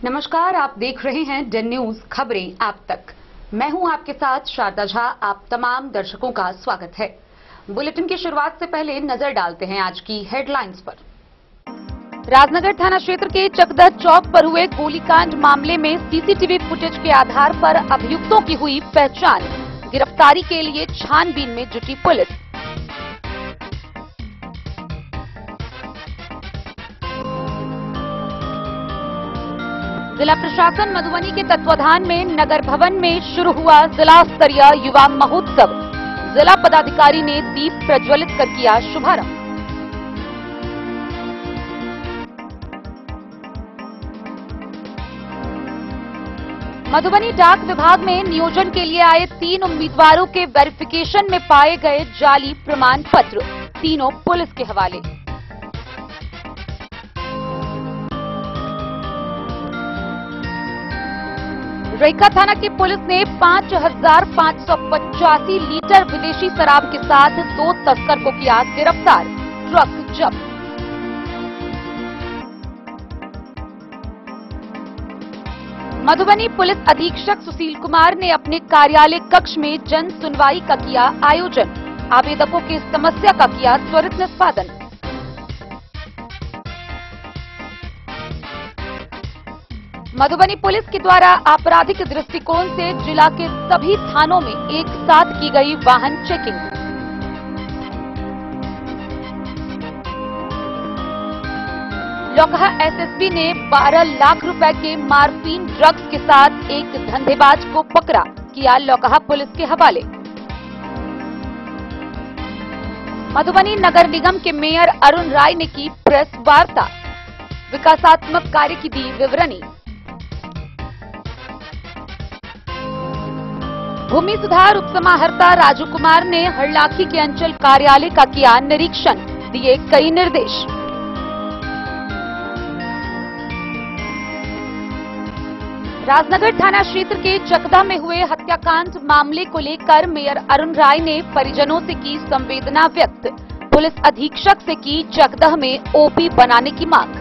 नमस्कार, आप देख रहे हैं डेन न्यूज खबरें आप तक। मैं हूं आपके साथ शारदा झा। आप तमाम दर्शकों का स्वागत है। बुलेटिन की शुरुआत से पहले नजर डालते हैं आज की हेडलाइंस पर। राजनगर थाना क्षेत्र के चकदह चौक पर हुए गोलीकांड मामले में सीसीटीवी फुटेज के आधार पर अभियुक्तों की हुई पहचान। गिरफ्तारी के लिए छानबीन में जुटी पुलिस। जिला प्रशासन मधुबनी के तत्वाधान में नगर भवन में शुरू हुआ जिला स्तरीय युवा महोत्सव। जिला पदाधिकारी ने दीप प्रज्वलित कर किया शुभारंभ। मधुबनी डाक विभाग में नियोजन के लिए आए 3 उम्मीदवारों के वेरिफिकेशन में पाए गए जाली प्रमाण पत्र, तीनों पुलिस के हवाले। रेखा थाना की पुलिस ने 5,585 लीटर विदेशी शराब के साथ 2 तस्कर को किया गिरफ्तार। ट्रक जब्त। मधुबनी पुलिस अधीक्षक सुशील कुमार ने अपने कार्यालय कक्ष में जन सुनवाई का किया आयोजन। आवेदकों की समस्या का किया त्वरित निष्पादन। मधुबनी पुलिस के द्वारा आपराधिक दृष्टिकोण से जिला के सभी थानों में एक साथ की गई वाहन चेकिंग। लौकहा एसएसपी ने 12 लाख रुपए के मार्फीन ड्रग्स के साथ एक धंधेबाज को पकड़ा, किया लौकहा पुलिस के हवाले। मधुबनी नगर निगम के मेयर अरुण राय ने की प्रेस वार्ता। विकासात्मक कार्य की दी विवरणी। भूमि सुधार उपसमाहर्ता राजू कुमार ने हरलाखी के अंचल कार्यालय का किया निरीक्षण, दिए कई निर्देश। राजनगर थाना क्षेत्र के चकदह में हुए हत्याकांड मामले को लेकर मेयर अरुण राय ने परिजनों से की संवेदना व्यक्त। पुलिस अधीक्षक से की चकदह में ओपी बनाने की मांग।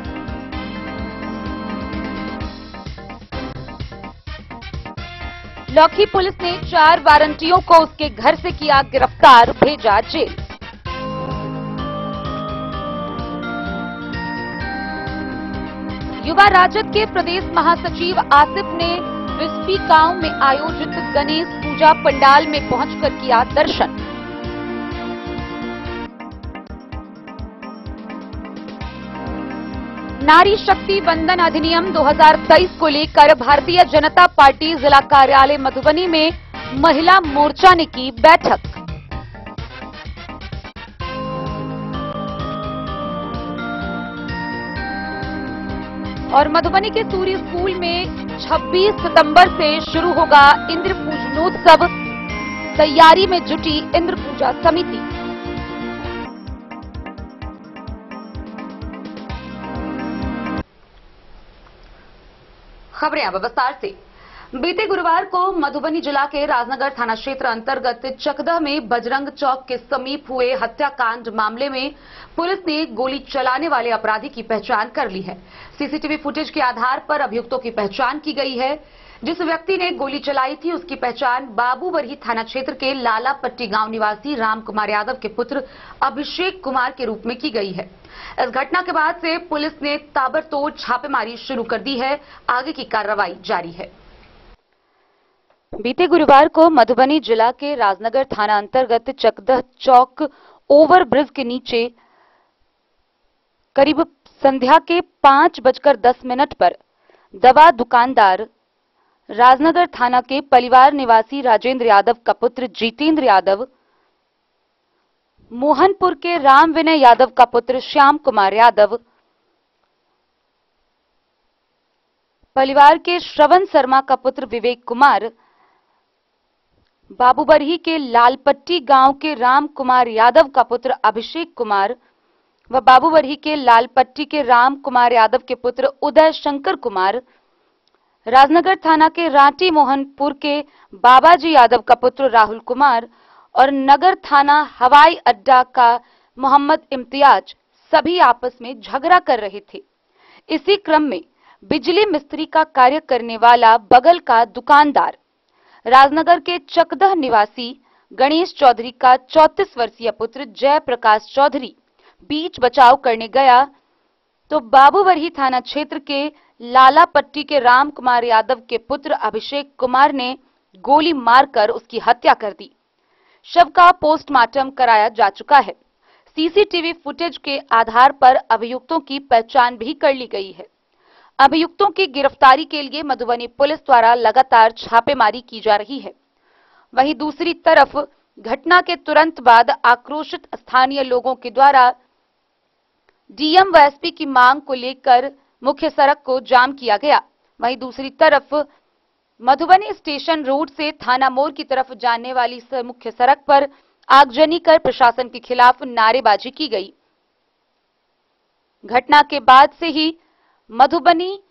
लौकी पुलिस ने 4 वारंटियों को उसके घर से किया गिरफ्तार, भेजा जेल। युवा राजद के प्रदेश महासचिव आसिफ ने विस्पी गांव में आयोजित गणेश पूजा पंडाल में पहुंचकर किया दर्शन। नारी शक्ति वंदन अधिनियम 2023 को लेकर भारतीय जनता पार्टी जिला कार्यालय मधुबनी में महिला मोर्चा ने की बैठक। और मधुबनी के सूर्य स्कूल में 26 सितंबर से शुरू होगा इंद्र पूजनोत्सव। तैयारी में जुटी इंद्र पूजा समिति। खबरें अब विस्तार से। बीते गुरुवार को मधुबनी जिला के राजनगर थाना क्षेत्र अंतर्गत चकदह में बजरंग चौक के समीप हुए हत्याकांड मामले में पुलिस ने गोली चलाने वाले अपराधी की पहचान कर ली है। सीसीटीवी फुटेज के आधार पर अभियुक्तों की पहचान की गई है। जिस व्यक्ति ने गोली चलाई थी उसकी पहचान बाबूबरही थाना क्षेत्र के लालापट्टी गांव निवासी राम कुमार यादव के पुत्र अभिषेक कुमार के रूप में की गई है। इस घटना के बाद से पुलिस ने ताबड़तोड़ छापेमारी शुरू कर दी है। आगे की कार्रवाई जारी है। बीते गुरुवार को मधुबनी जिला के राजनगर थाना अंतर्गत चकदह चौक ओवरब्रिज के नीचे करीब संध्या के 5:10 पर दवा दुकानदार राजनगर थाना के परिवार निवासी राजेंद्र यादव का पुत्र जितेंद्र यादव, मोहनपुर के राम विनय यादव का पुत्र श्याम कुमार यादव, परिवार के श्रवण शर्मा का पुत्र विवेक कुमार, बाबूबरही के लालपट्टी गांव के राम कुमार यादव का पुत्र अभिषेक कुमार व बाबूबरही के लालपट्टी के राम कुमार यादव के पुत्र उदय शंकर कुमार, राजनगर थाना के रांटी मोहनपुर के बाबाजी यादव का पुत्र राहुल कुमार और नगर थाना हवाई अड्डा का मोहम्मद इम्तियाज सभी आपस में झगड़ा कर रहे थे। इसी क्रम में बिजली मिस्त्री का कार्य करने वाला बगल का दुकानदार राजनगर के चकदह निवासी गणेश चौधरी का 34 वर्षीय पुत्र जयप्रकाश चौधरी बीच बचाव करने गया तो बाबूवरही थाना क्षेत्र के लालापट्टी के राम कुमार यादव के पुत्र अभिषेक कुमार ने गोली मारकर उसकी हत्या कर दी। शव का पोस्टमार्टम कराया जा चुका है। सीसीटीवी फुटेज के आधार पर अभियुक्तों की पहचान भी कर ली गई है। अभियुक्तों की गिरफ्तारी के लिए मधुबनी पुलिस द्वारा लगातार छापेमारी की जा रही है। वहीं दूसरी तरफ घटना के तुरंत बाद आक्रोशित स्थानीय लोगों के द्वारा डीएम व एसपी की मांग को लेकर मुख्य सड़क को जाम किया गया। वहीं दूसरी तरफ मधुबनी स्टेशन रोड से थाना मोड़ की तरफ जाने वाली मुख्य सड़क पर आगजनी कर प्रशासन के खिलाफ नारेबाजी की गई। घटना के बाद से ही मधुबनी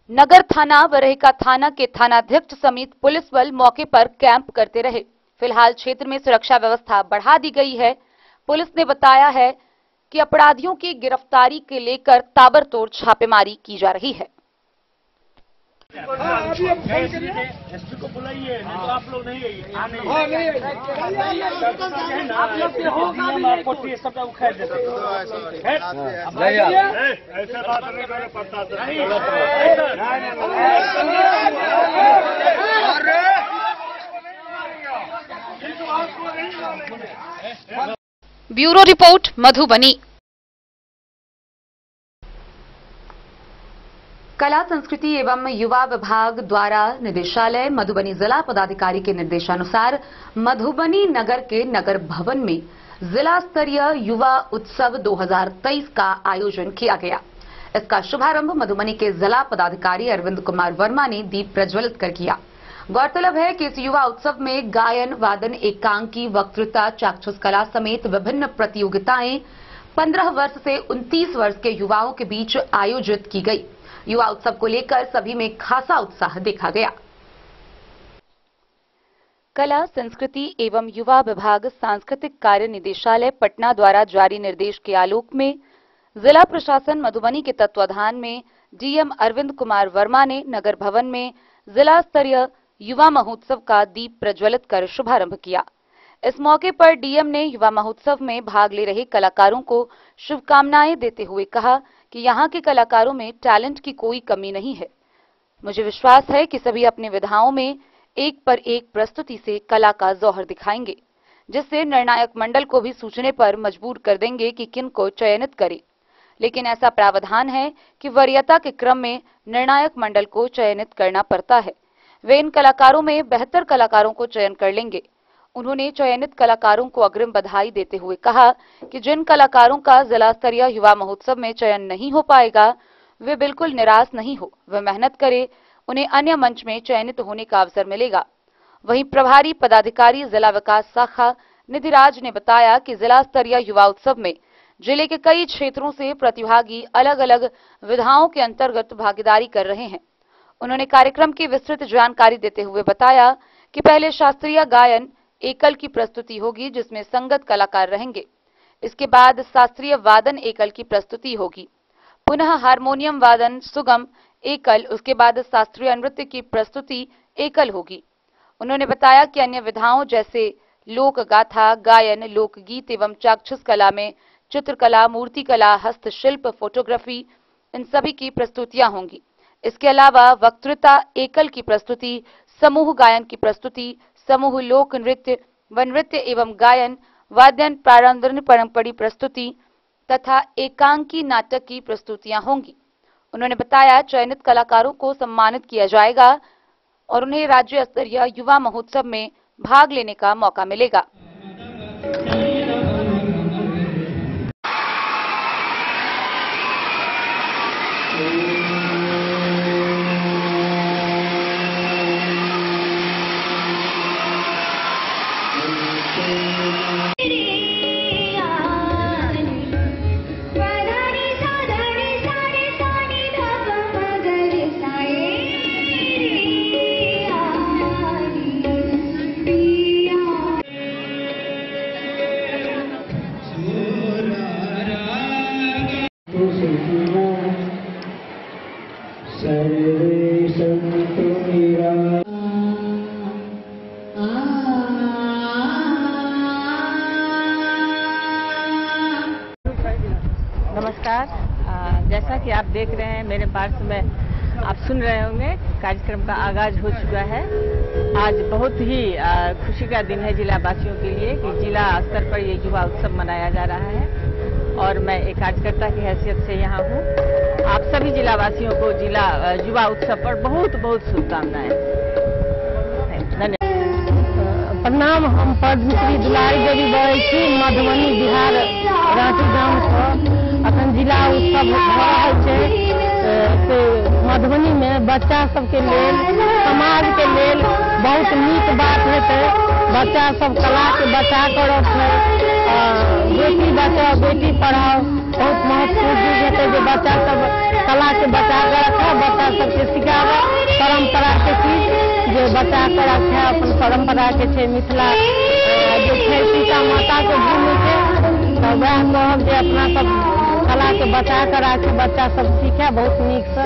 नगर थाना व रहेका थाना के थानाध्यक्ष समेत पुलिस बल मौके पर कैंप करते रहे। फिलहाल क्षेत्र में सुरक्षा व्यवस्था बढ़ा दी गई है। पुलिस ने बताया है कि अपराधियों की गिरफ्तारी के लेकर ताबड़तोड़ छापेमारी की जा रही है। एसपी को बुलाइए, नहीं तो आप लोग नहीं आपको सब उखाड़ देते। ऐसा बात नहीं पड़ता। Bureau report Madhubani. कला संस्कृति एवं युवा विभाग द्वारा निदेशालय मधुबनी जिला पदाधिकारी के निर्देशानुसार मधुबनी नगर के नगर भवन में जिला स्तरीय युवा उत्सव 2023 का आयोजन किया गया। इसका शुभारंभ मधुबनी के जिला पदाधिकारी अरविंद कुमार वर्मा ने दीप प्रज्वलित कर किया। गौरतलब है कि इस युवा उत्सव में गायन, वादन, एकांकी, वक्तृता, चाक्षुष कला समेत विभिन्न प्रतियोगिताएं 15 वर्ष से 29 वर्ष के युवाओं के बीच आयोजित की गई। युवा उत्सव को लेकर सभी में खासा उत्साह देखा गया। कला, संस्कृति एवं युवा विभाग सांस्कृतिक कार्य निदेशालय पटना द्वारा जारी निर्देश के आलोक में जिला प्रशासन मधुबनी के तत्वाधान में डीएम अरविंद कुमार वर्मा ने नगर भवन में जिला स्तरीय युवा महोत्सव का दीप प्रज्वलित कर शुभारंभ किया। इस मौके पर डीएम ने युवा महोत्सव में भाग ले रहे कलाकारों को शुभकामनाएं देते हुए कहा कि यहां के कलाकारों में टैलेंट की कोई कमी नहीं है। मुझे विश्वास है कि सभी अपनी विधाओं में एक पर एक प्रस्तुति से कला का जौहर दिखाएंगे, जिससे निर्णायक मंडल को भी सोचने पर मजबूर कर देंगे कि किन को चयनित करें। लेकिन ऐसा प्रावधान है कि वरीयता के क्रम में निर्णायक मंडल को चयनित करना पड़ता है। वे इन कलाकारों में बेहतर कलाकारों को चयन कर लेंगे। उन्होंने चयनित कलाकारों को अग्रिम बधाई देते हुए कहा कि जिन कलाकारों का जिला स्तरीय युवा महोत्सव में चयन नहीं हो पाएगा, वे बिल्कुल निराश नहीं हो, वे मेहनत करें, उन्हें अन्य मंच में चयनित होने का अवसर मिलेगा। वहीं प्रभारी पदाधिकारी जिला विकास शाखा निधिराज ने बताया कि जिला स्तरीय युवा उत्सव में जिले के कई क्षेत्रों से प्रतिभागी अलग अलग विधाओं के अंतर्गत भागीदारी कर रहे हैं। उन्होंने कार्यक्रम की विस्तृत जानकारी देते हुए बताया कि पहले शास्त्रीय गायन एकल की प्रस्तुति होगी, जिसमें संगत कलाकार रहेंगे। इसके बाद शास्त्रीय वादन एकल की प्रस्तुति होगी, पुनः हारमोनियम वादन सुगम एकल, उसके बाद शास्त्रीय नृत्य की प्रस्तुति एकल होगी। उन्होंने बताया कि अन्य विधाओं जैसे लोक गाथा, गायन, लोकगीत एवं चाक्षुष कला में चित्रकला, मूर्तिकला, हस्तशिल्प, फोटोग्राफी, इन सभी की प्रस्तुतियां होंगी। इसके अलावा वक्तृता एकल की प्रस्तुति, समूह गायन की प्रस्तुति, समूह लोक नृत्य व नृत्य एवं गायन, वाद्यन, प्रारंभ परंपरी प्रस्तुति तथा एकांकी नाटक की प्रस्तुतियां होंगी। उन्होंने बताया चयनित कलाकारों को सम्मानित किया जाएगा और उन्हें राज्य स्तरीय युवा महोत्सव में भाग लेने का मौका मिलेगा। जैसा कि आप देख रहे हैं मेरे पास में आप सुन रहे होंगे कार्यक्रम का आगाज हो चुका है। आज बहुत ही खुशी का दिन है जिला वासियों के लिए कि जिला स्तर पर ये युवा उत्सव मनाया जा रहा है और मैं एक कार्यकर्ता की हैसियत से यहाँ हूँ। आप सभी जिला वासियों को जिला युवा उत्सव पर बहुत बहुत शुभकामनाएं। धन्यवाद। प्रणाम। हम पद्मश्री दुलारी देवी बोलै छी, मधुबनी बिहार राँची गाँव से। अखन जिला उत्सव भ रहल छै से मधुबनी में बच्चा सबके लेल, समाज के लेल बहुत नीक बात हेतै। बच्चा सब कला के बचा कर रखे, बेटी बचाओ बेटी पढ़ाओ बहुत महत्वपूर्ण चीज हेतै जे बच्चा सब कला के बचा कर रखे, बच्चा सबके सिखावे परंपरा के चीज जे बचा कर रखे। अपन परंपरा के छै मिथिला जे छै सीता माता के भूमि छै, तो वह कहब जे अपना सब कला के बचा कर राखे, बच्चा सब सीखे बहुत नीक से।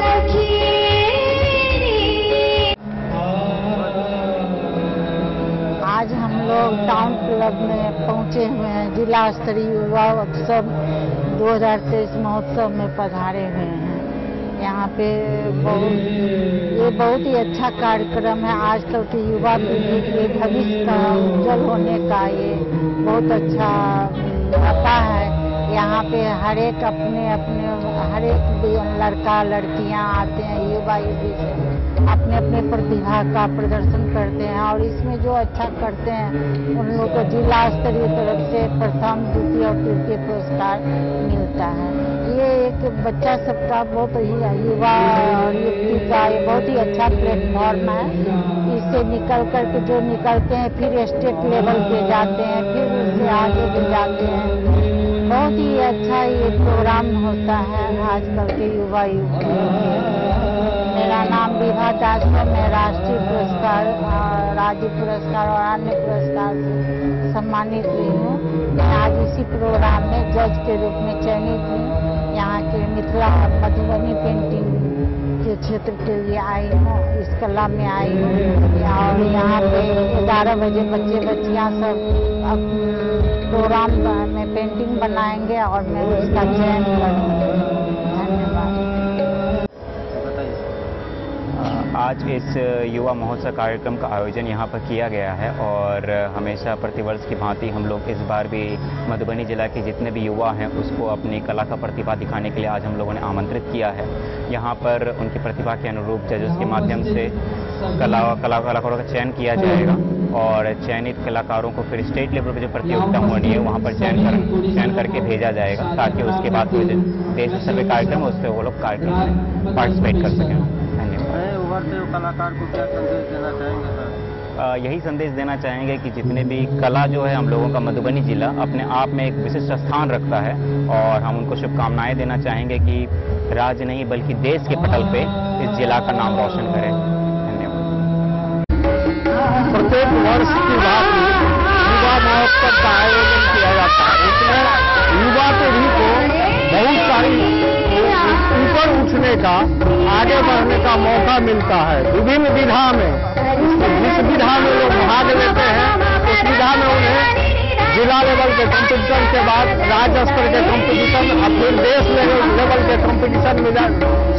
आज हम लोग टाउन क्लब में पहुंचे हुए हैं। जिला स्तरीय युवा उत्सव 2023 महोत्सव में पधारे हुए हैं। यहाँ पे ये बहुत ही अच्छा कार्यक्रम है। आजकल के युवा पीढ़ी के भविष्य का उज्जवल होने का ये बहुत अच्छा मौका है। यहाँ पे हर एक लड़का लड़कियाँ आते हैं, युवा युवी से अपने अपने प्रतिभा का प्रदर्शन करते हैं और इसमें जो अच्छा करते हैं उन लोगों को जिला स्तरीय तरफ से प्रथम, द्वितीय और तृतीय पुरस्कार मिलता है। ये एक बच्चा सबका बहुत ही युवा और युवती का ये बहुत ही अच्छा प्लेटफॉर्म है। इससे निकल करके जो निकलते हैं फिर स्टेट लेवल पे जाते हैं, फिर उससे आगे भी जाते हैं। बहुत ही अच्छा ये प्रोग्राम होता है आजकल के युवा युवतियों के। मेरा नाम विभा दास है। मैं राष्ट्रीय पुरस्कार, राज्य पुरस्कार और अन्य पुरस्कार से सम्मानित हुई हूँ। मैं आज इसी प्रोग्राम में जज के रूप में चयनित हूँ। यहाँ के मिथिला मधुबनी पेंटिंग के क्षेत्र के लिए आई हूँ, इस कला में आई हूँ। और यहाँ पे 11 बजे बच्चे बच्चियाँ सब प्रोग्राम में पेंटिंग बनाएंगे और मैं उसका चयन करूँगी। धन्यवाद। आज इस युवा महोत्सव कार्यक्रम का आयोजन यहाँ पर किया गया है और हमेशा प्रतिवर्ष की भांति हम लोग इस बार भी मधुबनी जिला के जितने भी युवा हैं उसको अपनी कला का प्रतिभा दिखाने के लिए आज हम लोगों ने आमंत्रित किया है। यहाँ पर उनकी प्रतिभा के अनुरूप जजेस के माध्यम से कलाकारों का चयन किया जाएगा और चयनित कलाकारों को फिर स्टेट लेवल पर जो प्रतियोगिता होनी है वहाँ पर चयन करके भेजा जाएगा ताकि उसके बाद कोई देश स्तर पर कार्यक्रम उस पर वो लोग कार्यक्रम में पार्टिसिपेट कर सकें। कलाकार को क्या संदेश देना चाहेंगे सर? यही संदेश देना चाहेंगे कि जितने भी कला जो है हम लोगों का मधुबनी जिला अपने आप में एक विशिष्ट स्थान रखता है और हम उनको शुभकामनाएं देना चाहेंगे कि राज्य नहीं बल्कि देश के पटल पे इस जिला का नाम रोशन करें। धन्यवाद। प्रत्येक वर्ष की बात युवा महोत्सव का आयोजन किया जाता है। इसमें युवा पीढ़ी को बहुत सारी ऊपर उठने का, आगे बढ़ने का मौका मिलता है। विभिन्न विधा में जिस विधा में लोग भाग लेते हैं उस विधा में उन्हें जिला लेवल के कंपटीशन के बाद राज्य स्तर के कंपटीशन और फिर देश लेवल के कंपटीशन में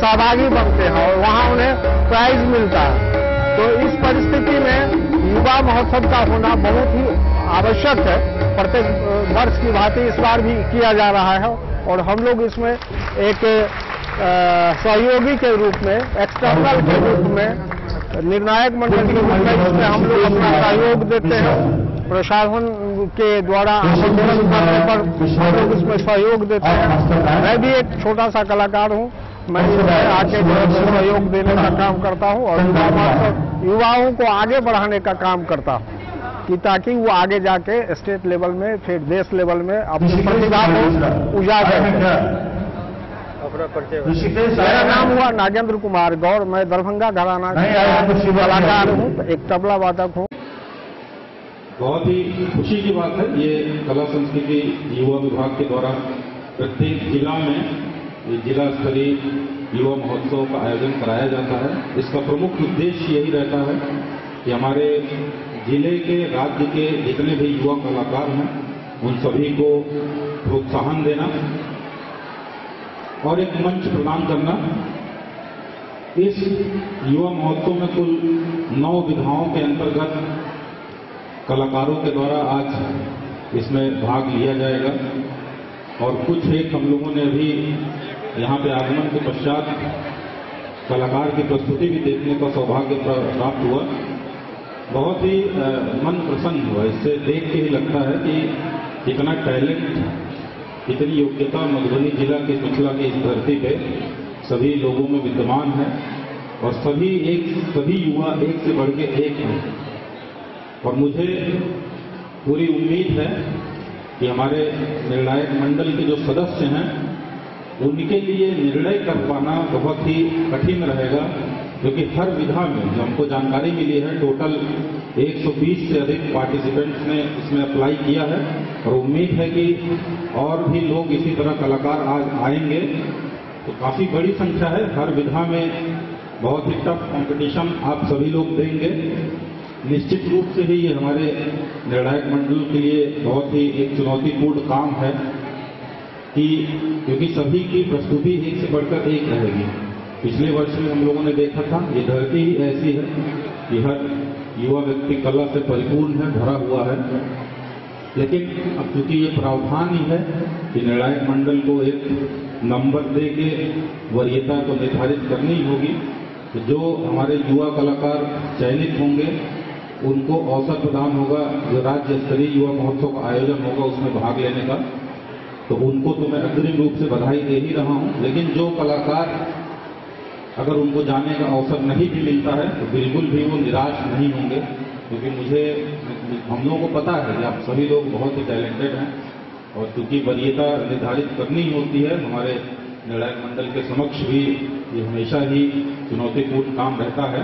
सहभागी बनते हैं और वहाँ उन्हें प्राइज मिलता है। तो इस परिस्थिति में युवा महोत्सव का होना बहुत ही आवश्यक है। प्रत्येक वर्ष की भांति इस बार भी किया जा रहा है और हम लोग इसमें एक सहयोगी के रूप में, एक्सटर्नल के रूप में, निर्णायक मंडल के रूप में इसमें हम लोग अपना सहयोग देते हैं। प्रशासन के द्वारा आमंत्रण करने पर हम लोग इसमें सहयोग देते हैं। मैं भी एक छोटा सा कलाकार हूँ, मैं इसमें आके सहयोग देने का काम करता हूँ और युवाओं को आगे बढ़ाने का काम करता हूँ कि ताकि वो आगे जाके स्टेट लेवल में फिर देश लेवल में अपनी प्रतिभा को उजागर। मेरा नाम हुआ नागेंद्र कुमार गौर। मैं दरभंगा घराना कलाकार हूँ, एक तबला वादक हूँ। बहुत ही खुशी की बात है। ये कला संस्कृति युवा विभाग के द्वारा प्रत्येक जिला में जिला स्तरीय युवा महोत्सव का आयोजन कराया जाता है। इसका प्रमुख उद्देश्य यही रहता है कि हमारे जिले के, राज्य के जितने भी युवा कलाकार हैं उन सभी को प्रोत्साहन देना और एक मंच प्रदान करना। इस युवा महोत्सव में कुल 9 विधाओं के अंतर्गत कलाकारों के द्वारा आज इसमें भाग लिया जाएगा और कुछ एक हम लोगों ने अभी यहाँ पे आगमन के पश्चात कलाकार की प्रस्तुति भी देखने का सौभाग्य प्राप्त हुआ। बहुत ही मन प्रसन्न हुआ। इससे देख के ही लगता है कि इतना टैलेंट, इतनी योग्यता मधुबनी जिला के मिथिला की इस धरती पे सभी लोगों में विद्यमान है और सभी युवा एक से बढ़ के एक हैं। और मुझे पूरी उम्मीद है कि हमारे निर्णायक मंडल के जो सदस्य हैं उनके लिए निर्णय कर पाना बहुत ही कठिन रहेगा, क्योंकि हर विधा में जो हमको जानकारी मिली है टोटल 120 से अधिक पार्टिसिपेंट्स ने इसमें अप्लाई किया है और उम्मीद है कि और भी लोग इसी तरह कलाकार आज आएंगे। तो काफी बड़ी संख्या है। हर विधा में बहुत ही टफ कंपटीशन आप सभी लोग देंगे। निश्चित रूप से ही ये हमारे निर्णायक मंडल के लिए बहुत ही एक चुनौतीपूर्ण काम है क्योंकि सभी की प्रस्तुति एक से बढ़कर एक रहेगी। पिछले वर्ष में हम लोगों ने देखा था ये धरती ही ऐसी है कि हर युवा व्यक्ति कला से परिपूर्ण है, भरा हुआ है। लेकिन अब चूंकि ये प्रावधान ही है कि निर्णायक मंडल को एक नंबर दे के वरीयता को निर्धारित करनी होगी, तो जो हमारे युवा कलाकार चयनित होंगे उनको अवसर प्रदान होगा। जो राज्य स्तरीय युवा महोत्सव का आयोजन होगा उसमें भाग लेने का, तो उनको तो मैं अग्रिम रूप से बधाई दे ही रहा हूं। लेकिन जो कलाकार अगर उनको जाने का अवसर नहीं भी मिलता है तो बिल्कुल भी वो निराश नहीं होंगे, क्योंकि हम लोगों को पता है कि आप सभी लोग बहुत ही टैलेंटेड हैं और क्योंकि वरीयता निर्धारित करनी ही होती है, हमारे निर्णायक मंडल के समक्ष भी ये हमेशा ही चुनौतीपूर्ण काम रहता है।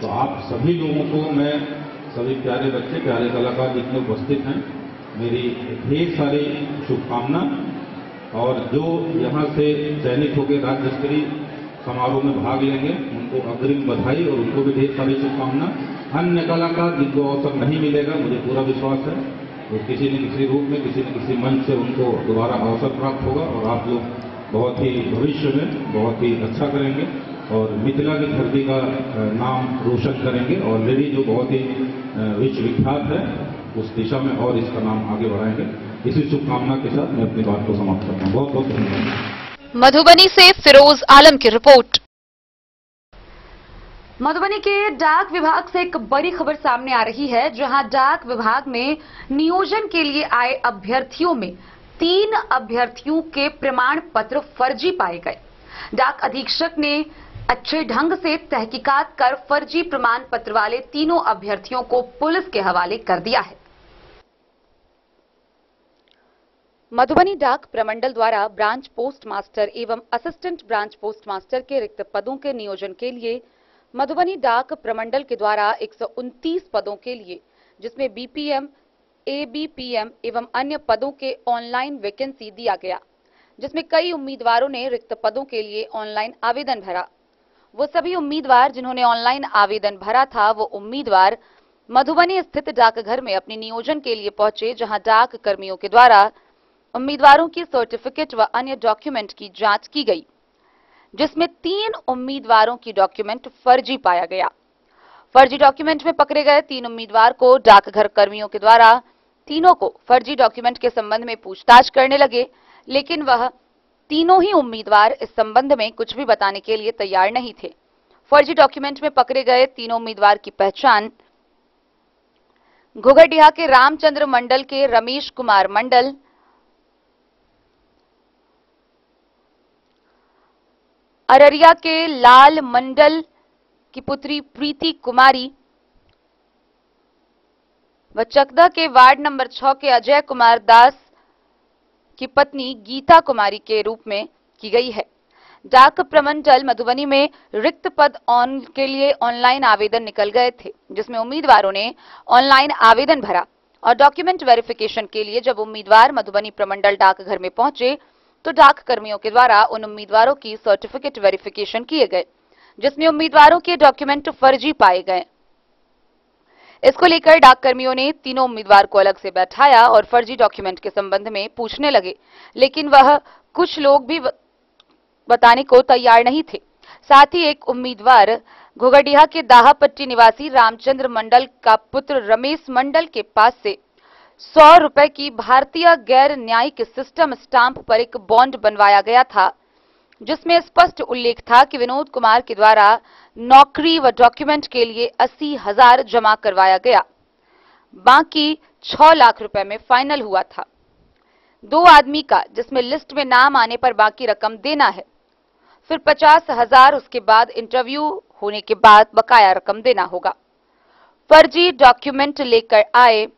तो आप सभी लोगों को मैं, सभी प्यारे बच्चे, प्यारे कलाकार जितने उपस्थित हैं, मेरी ढेर सारी शुभकामना। और जो यहाँ से चयनित होकर राज्य स्तरीय समारोह में भाग लेंगे उनको अग्रिम बधाई और उनको भी ढेर सारी शुभकामना। अन्य कलाकार जिनको अवसर नहीं मिलेगा, मुझे पूरा विश्वास है वो किसी न किसी रूप में, किसी न किसी मंच से उनको दोबारा अवसर प्राप्त होगा और आप लोग बहुत ही भविष्य में बहुत ही अच्छा करेंगे और मिथिला की धरती का नाम रोशन करेंगे। ऑलरेडी जो बहुत ही विश्वविख्यात है उस दिशा में और इसका नाम आगे बढ़ाएंगे। इसी शुभकामना के साथ मैं अपनी बात को समाप्त करता हूँ। बहुत बहुत धन्यवाद। मधुबनी से फिरोज आलम की रिपोर्ट। मधुबनी के डाक विभाग से एक बड़ी खबर सामने आ रही है, जहां डाक विभाग में नियोजन के लिए आए अभ्यर्थियों में 3 अभ्यर्थियों के प्रमाण पत्र फर्जी पाए गए। डाक अधीक्षक ने अच्छे ढंग से तहकीकात कर फर्जी प्रमाण पत्र वाले तीनों अभ्यर्थियों को पुलिस के हवाले कर दिया है। मधुबनी डाक प्रमंडल द्वारा ब्रांच पोस्ट मास्टर एवं असिस्टेंट ब्रांच पोस्ट मास्टर के रिक्त पदों के नियोजन के लिए मधुबनी डाक प्रमंडल के द्वारा 129 पदों के लिए, जिसमें बीपीएम, एबीपीएम एवं अन्य पदों के ऑनलाइन वैकेंसी दिया गया, जिसमें कई उम्मीदवारों ने रिक्त पदों के लिए ऑनलाइन आवेदन भरा। वो सभी उम्मीदवार जिन्होंने ऑनलाइन आवेदन भरा था, वो उम्मीदवार मधुबनी स्थित डाकघर में अपने नियोजन के लिए पहुंचे, जहां डाक कर्मियों के द्वारा उम्मीदवारों की सर्टिफिकेट व अन्य डॉक्यूमेंट की जांच की गई, जिसमें 3 उम्मीदवारों की डॉक्यूमेंट फर्जी पाया गया। फर्जी डॉक्यूमेंट में पकड़े गए 3 उम्मीदवार को डाकघर कर्मियों के द्वारा तीनों को फर्जी डॉक्यूमेंट के संबंध में पूछताछ करने लगे, लेकिन वह तीनों ही उम्मीदवार इस संबंध में कुछ भी बताने के लिए तैयार नहीं थे। फर्जी डॉक्यूमेंट में पकड़े गए तीनों उम्मीदवार की पहचान घुघरडीहा के रामचंद्र मंडल के रमेश कुमार मंडल, अररिया के लाल मंडल की पुत्री प्रीति कुमारी व चकदा के वार्ड नंबर 6 के अजय कुमार दास की पत्नी गीता कुमारी के रूप में की गई है। डाक प्रमंडल मधुबनी में रिक्त पद के लिए ऑनलाइन आवेदन निकल गए थे, जिसमें उम्मीदवारों ने ऑनलाइन आवेदन भरा और डॉक्यूमेंट वेरिफिकेशन के लिए जब उम्मीदवार मधुबनी प्रमंडल डाकघर में पहुंचे तो डाक कर्मियों के द्वारा उन उम्मीदवारों की सर्टिफिकेट वेरिफिकेशन किए गए, जिसमें उम्मीदवारों के डॉक्यूमेंट फर्जी पाए गए। इसको लेकर डाक कर्मियों ने तीनों उम्मीदवार को अलग से बैठाया और फर्जी डॉक्यूमेंट के संबंध में पूछने लगे, लेकिन वह कुछ लोग भी बताने को तैयार नहीं थे। साथ ही एक उम्मीदवार घोघडिया के दाहापट्टी निवासी रामचंद्र मंडल का पुत्र रमेश मंडल के पास से 100 रुपए की भारतीय गैर न्यायिक सिस्टम स्टाम्प पर एक बॉन्ड बनवाया गया था, जिसमें स्पष्ट उल्लेख था कि विनोद कुमार के द्वारा नौकरी व डॉक्यूमेंट के लिए 80,000 जमा करवाया गया। बाकी 6 लाख रुपए में फाइनल हुआ था। 2 आदमी का, जिसमें लिस्ट में नाम आने पर बाकी रकम देना है, फिर 50,000 उसके बाद इंटरव्यू होने के बाद बकाया रकम देना होगा। फर्जी डॉक्यूमेंट लेकर आए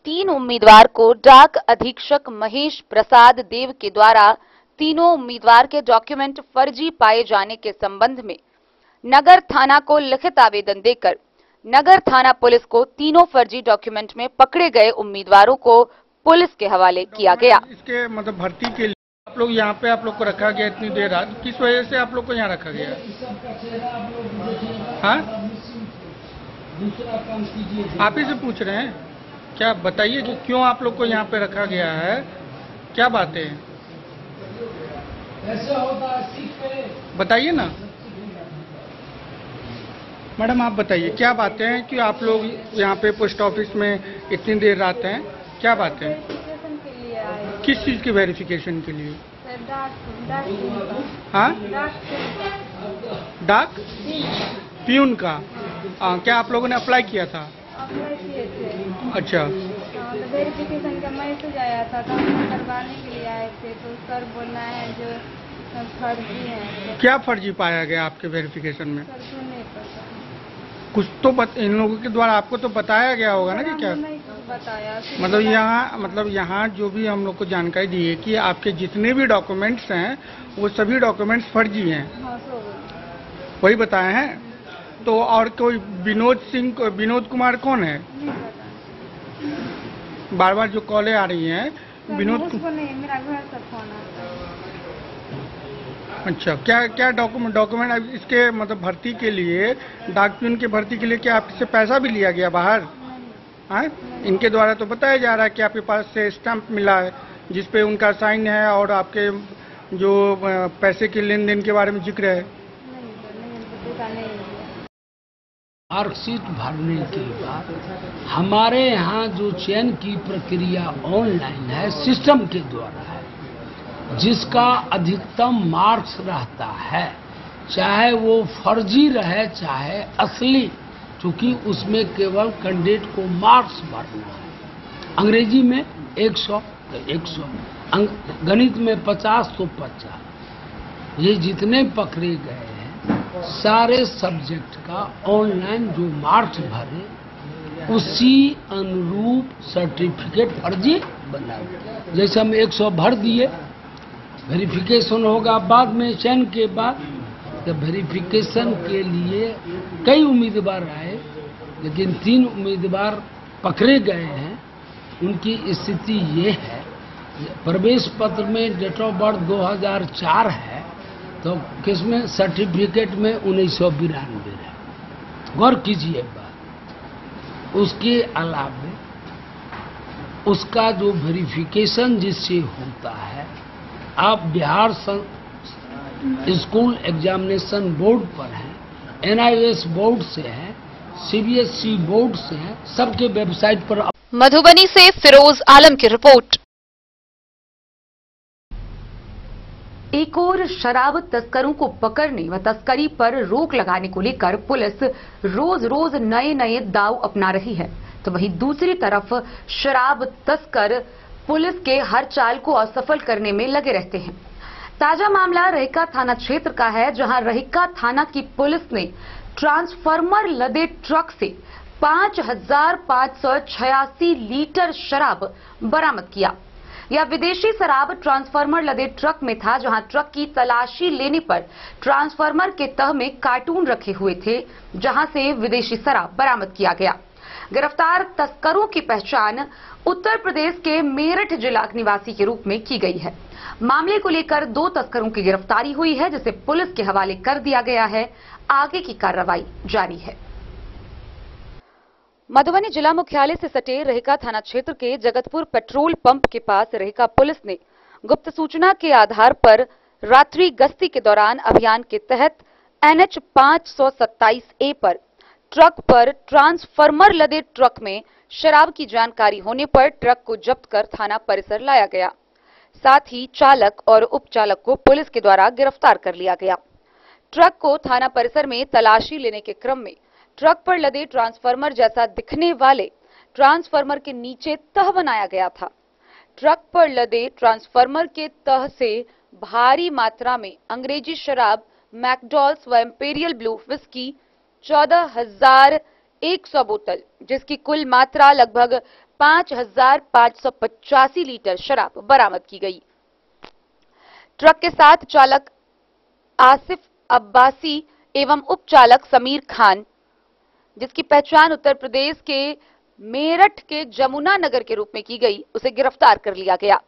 3 उम्मीदवार को डाक अधीक्षक महेश प्रसाद देव के द्वारा तीनों उम्मीदवार के डॉक्यूमेंट फर्जी पाए जाने के संबंध में नगर थाना को लिखित आवेदन देकर नगर थाना पुलिस को तीनों फर्जी डॉक्यूमेंट में पकड़े गए उम्मीदवारों को पुलिस के हवाले किया गया। इसके मतलब भर्ती के लिए आप लोग यहाँ पे आप लोग को रखा गया इतनी देर रात, किस वजह से आप लोग को यहाँ रखा गया? हाँ, आप ही से पूछ रहे हैं क्या? बताइए कि क्यों आप लोग को यहाँ पे रखा गया है, क्या बातें हैं, बताइए ना मैडम, आप बताइए क्या बातें हैं कि आप लोग यहाँ पे पोस्ट ऑफिस में इतनी देर रात हैं, क्या बातें हैं? किस चीज़ की वेरिफिकेशन के लिए? हाँ, डाक प्यून का। क्या आप लोगों ने अप्लाई किया था? अच्छा, तो वेरिफिकेशन का मैसेज आया था तो हम करवाने के लिए आए थे, तो सर बोलना है जो फर्जी है। क्या फर्जी पाया गया आपके वेरिफिकेशन में? सर को नहीं पता, कुछ तो इन लोगों के द्वारा आपको तो बताया गया होगा ना कि क्या? नहीं बताया। मतलब यहाँ जो भी हम लोग को जानकारी दी है कि आपके जितने भी डॉक्यूमेंट्स हैं वो सभी डॉक्यूमेंट्स फर्जी हैं। हाँ, वही बताए हैं। तो और कोई विनोद कुमार कौन है? बार बार जो कॉलें आ रही हैं विनोद को नहीं, मेरा घर से फोन आता है। अच्छा, क्या डॉक्यूमेंट इसके मतलब भर्ती के लिए, डाक प्यून की भर्ती के लिए क्या आपसे पैसा भी लिया गया बाहर? हाँ, इनके द्वारा तो बताया जा रहा है कि आपके पास से स्टैंप मिला है जिसपे उनका साइन है और आपके जो पैसे के लेन देन के बारे में जिक्र है। मार्कशीट भरने के बाद हमारे यहाँ जो चयन की प्रक्रिया ऑनलाइन है, सिस्टम के द्वारा है, जिसका अधिकतम मार्क्स रहता है, चाहे वो फर्जी रहे चाहे असली, क्योंकि उसमें केवल कैंडिडेट को मार्क्स भरना है। अंग्रेजी में 100 तो 100, गणित में 50 तो 50। ये जितने पकड़े गए हैं सारे सब्जेक्ट का ऑनलाइन जो मार्क्स भरे उसी अनुरूप सर्टिफिकेट फर्जी बना। जैसे हम 100 भर दिए, वेरिफिकेशन होगा बाद में चयन के बाद। तो वेरिफिकेशन के लिए कई उम्मीदवार आए, लेकिन 3 उम्मीदवार पकड़े गए हैं। उनकी स्थिति ये है, प्रवेश पत्र में डेट ऑफ बर्थ 2004 है, तो किसमें सर्टिफिकेट में 1992 है। गौर कीजिए बात। उसके अलावा उसका जो वेरिफिकेशन जिससे होता है, आप बिहार स्कूल एग्जामिनेशन बोर्ड पर हैं, NIS बोर्ड से हैं, CBSE बोर्ड से हैं, सबके वेबसाइट पर। मधुबनी से फिरोज आलम की रिपोर्ट। एक और शराब तस्करों को पकड़ने व तस्करी पर रोक लगाने को लेकर पुलिस रोज रोज नए नए दांव अपना रही है, तो वहीं दूसरी तरफ शराब तस्कर पुलिस के हर चाल को असफल करने में लगे रहते हैं। ताजा मामला रहिका थाना क्षेत्र का है, जहां रहिका थाना की पुलिस ने ट्रांसफार्मर लदे ट्रक से 5,586 लीटर शराब बरामद किया। यह विदेशी शराब ट्रांसफार्मर लदे ट्रक में था, जहां ट्रक की तलाशी लेने पर ट्रांसफार्मर के तह में कार्टून रखे हुए थे, जहां से विदेशी शराब बरामद किया गया। गिरफ्तार तस्करों की पहचान उत्तर प्रदेश के मेरठ जिला निवासी के रूप में की गई है। मामले को लेकर 2 तस्करों की गिरफ्तारी हुई है, जिसे पुलिस के हवाले कर दिया गया है। आगे की कार्रवाई जारी है। मधुबनी जिला मुख्यालय से सटे रहिका थाना क्षेत्र के जगतपुर पेट्रोल पंप के पास रहिका पुलिस ने गुप्त सूचना के आधार पर रात्रि गश्ती के दौरान अभियान के तहत NH 527A पर ट्रक पर ट्रांसफार्मर लदे ट्रक में शराब की जानकारी होने पर ट्रक को जब्त कर थाना परिसर लाया गया। साथ ही चालक और उपचालक को पुलिस के द्वारा गिरफ्तार कर लिया गया। ट्रक को थाना परिसर में तलाशी लेने के क्रम में ट्रक पर लदे ट्रांसफार्मर जैसा दिखने वाले ट्रांसफार्मर के नीचे तह बनाया गया था। ट्रक पर लदे ट्रांसफार्मर के तह से भारी मात्रा में अंग्रेजी शराब मैकडॉल्स व इंपीरियल ब्लू विस्की 14,100 बोतल, जिसकी कुल मात्रा लगभग 5,585 लीटर शराब बरामद की गई। ट्रक के साथ चालक आसिफ अब्बासी एवं उपचालक समीर खान, जिसकी पहचान उत्तर प्रदेश के मेरठ के जमुना नगर के रूप में की गई, उसे गिरफ्तार कर लिया गया।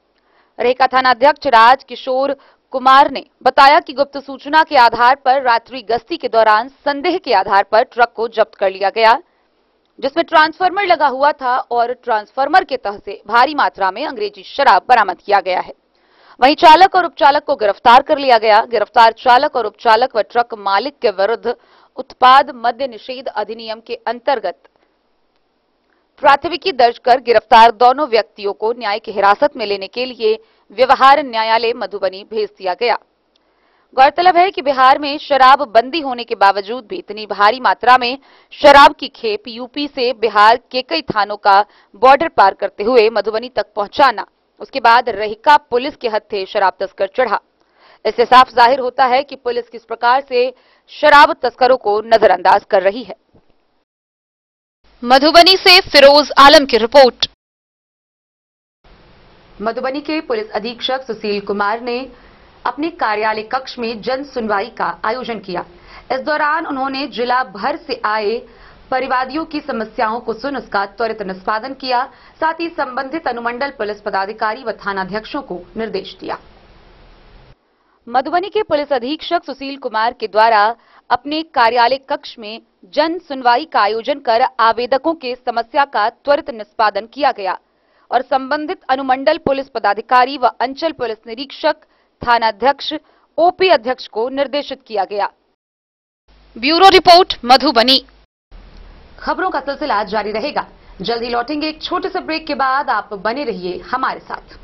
रेखा थानाध्यक्ष राज किशोर कुमार ने बताया कि गुप्त सूचना के आधार पर रात्रि गश्ती के दौरान संदेह के आधार पर ट्रक को जब्त कर लिया गया, जिसमें ट्रांसफार्मर लगा हुआ था और ट्रांसफार्मर के तह से भारी मात्रा में अंग्रेजी शराब बरामद किया गया है। वहीं चालक और उपचालक को गिरफ्तार कर लिया गया। गिरफ्तार चालक और उपचालक व ट्रक मालिक के विरुद्ध उत्पाद मद्य निषेध अधिनियम के अंतर्गत प्राथमिकी दर्ज कर गिरफ्तार दोनों व्यक्तियों को न्यायिक हिरासत में लेने के लिए व्यवहार न्यायालय मधुबनी भेज दिया गया। गौरतलब है कि बिहार में शराब बंदी होने के बावजूद भी इतनी भारी मात्रा में शराब की खेप यूपी से बिहार के कई थानों का बॉर्डर पार करते हुए मधुबनी तक पहुंचाना, उसके बाद रहिका पुलिस के हत्थे शराब तस्कर चढ़ा। इससे साफ जाहिर होता है कि पुलिस किस प्रकार से शराब तस्करों को नजरअंदाज कर रही है। मधुबनी से फिरोज आलम की रिपोर्ट। मधुबनी के पुलिस अधीक्षक सुशील कुमार ने अपने कार्यालय कक्ष में जन सुनवाई का आयोजन किया। इस दौरान उन्होंने जिला भर से आए परिवादियों की समस्याओं को सुन उसका त्वरित निष्पादन किया। साथ ही संबंधित अनुमंडल पुलिस पदाधिकारी व थानाध्यक्षों को निर्देश दिया। मधुबनी के पुलिस अधीक्षक सुशील कुमार के द्वारा अपने कार्यालय कक्ष में जन सुनवाई का आयोजन कर आवेदकों के समस्या का त्वरित निष्पादन किया गया और संबंधित अनुमंडल पुलिस पदाधिकारी व अंचल पुलिस निरीक्षक, थानाध्यक्ष, ओपी अध्यक्ष को निर्देशित किया गया। Bureau report Madhubani. खबरों का सिलसिला जारी रहेगा। जल्द ही लौटेंगे एक छोटे से ब्रेक के बाद। आप बने रहिए हमारे साथ।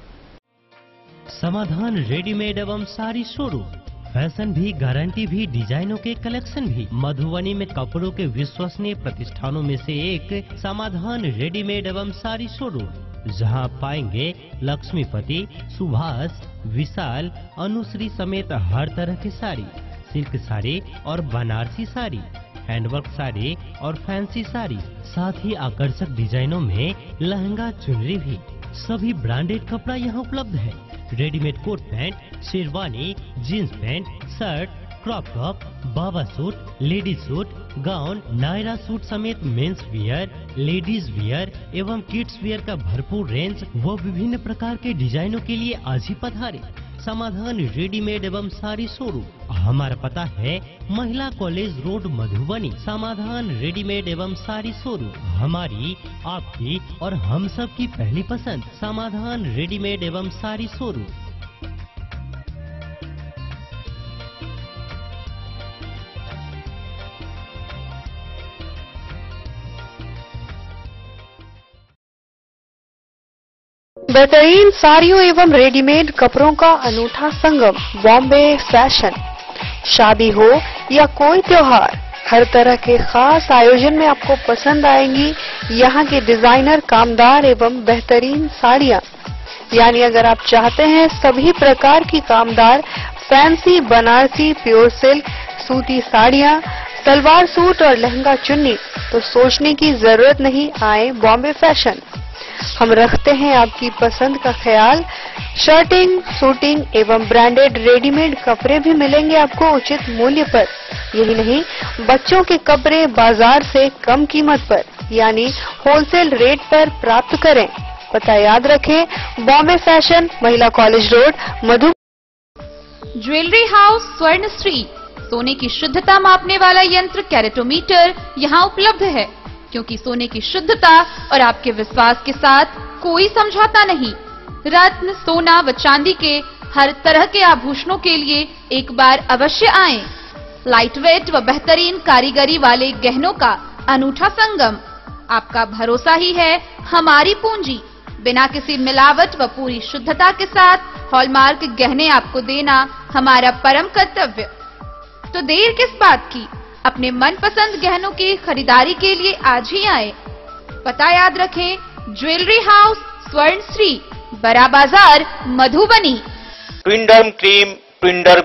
समाधान रेडीमेड एवं साड़ी शोरूम, फैशन भी, गारंटी भी, डिजाइनों के कलेक्शन भी। मधुबनी में कपड़ों के विश्वसनीय प्रतिष्ठानों में से एक समाधान रेडीमेड एवं साड़ी शोरूम, जहां आप पाएंगे लक्ष्मीपति, सुभाष, विशाल, अनुश्री समेत हर तरह की साड़ी, सिल्क साड़ी और बनारसी साड़ी, हैंडवर्क साड़ी और फैंसी साड़ी, साथ ही आकर्षक डिजाइनों में लहंगा, चुनरी भी। सभी ब्रांडेड कपड़ा यहाँ उपलब्ध है। Readymade coat pant, sherwani, jeans pant, shirt, crop top, बाबा suit, ladies suit, gown, Naira suit समेत मेंस वियर, लेडीज वियर एवं किड्स वियर का भरपूर रेंज व विभिन्न प्रकार के डिजाइनों के लिए आज ही पधारे। समाधान रेडीमेड एवं साड़ी शोरूम। हमारा पता है महिला कॉलेज रोड, मधुबनी। समाधान रेडीमेड एवं साड़ी शोरूम हमारी, आपकी और हम सब की पहली पसंद। समाधान रेडीमेड एवं साड़ी शोरूम। बेहतरीन साड़ियों एवं रेडीमेड कपड़ों का अनूठा संगम, बॉम्बे फैशन। शादी हो या कोई त्योहार, हर तरह के खास आयोजन में आपको पसंद आएंगी यहाँ के डिजाइनर, कामदार एवं बेहतरीन साड़ियाँ। यानी अगर आप चाहते हैं सभी प्रकार की कामदार, फैंसी, बनारसी, प्योर सिल्क, सूती साड़ियाँ, सलवार सूट और लहंगा चुन्नी, तो सोचने की जरूरत नहीं, आए बॉम्बे फैशन। हम रखते हैं आपकी पसंद का ख्याल। शर्टिंग, सूटिंग एवं ब्रांडेड रेडीमेड कपड़े भी मिलेंगे आपको उचित मूल्य पर। यही नहीं, बच्चों के कपड़े बाजार से कम कीमत पर, यानी होलसेल रेट पर प्राप्त करें। पता याद रखें, बॉम्बे फैशन, महिला कॉलेज रोड, मधु। ज्वेलरी हाउस स्वर्ण श्री, सोने की शुद्धता मापने वाला यंत्र कैरेटोमीटर यहाँ उपलब्ध है, क्योंकि सोने की शुद्धता और आपके विश्वास के साथ कोई समझौता नहीं। रत्न, सोना व चांदी के हर तरह के आभूषणों के लिए एक बार अवश्य आएं। लाइट वेट व बेहतरीन कारीगरी वाले गहनों का अनूठा संगम। आपका भरोसा ही है हमारी पूंजी। बिना किसी मिलावट व पूरी शुद्धता के साथ हॉलमार्क गहने आपको देना हमारा परम कर्तव्य। तो देर किस बात की, अपने मनपसंद गहनों की खरीदारी के लिए आज ही आए। पता याद रखें, ज्वेलरी हाउस स्वर्ण श्री, बड़ा बाजार, मधुबनी। ट्विंडर्म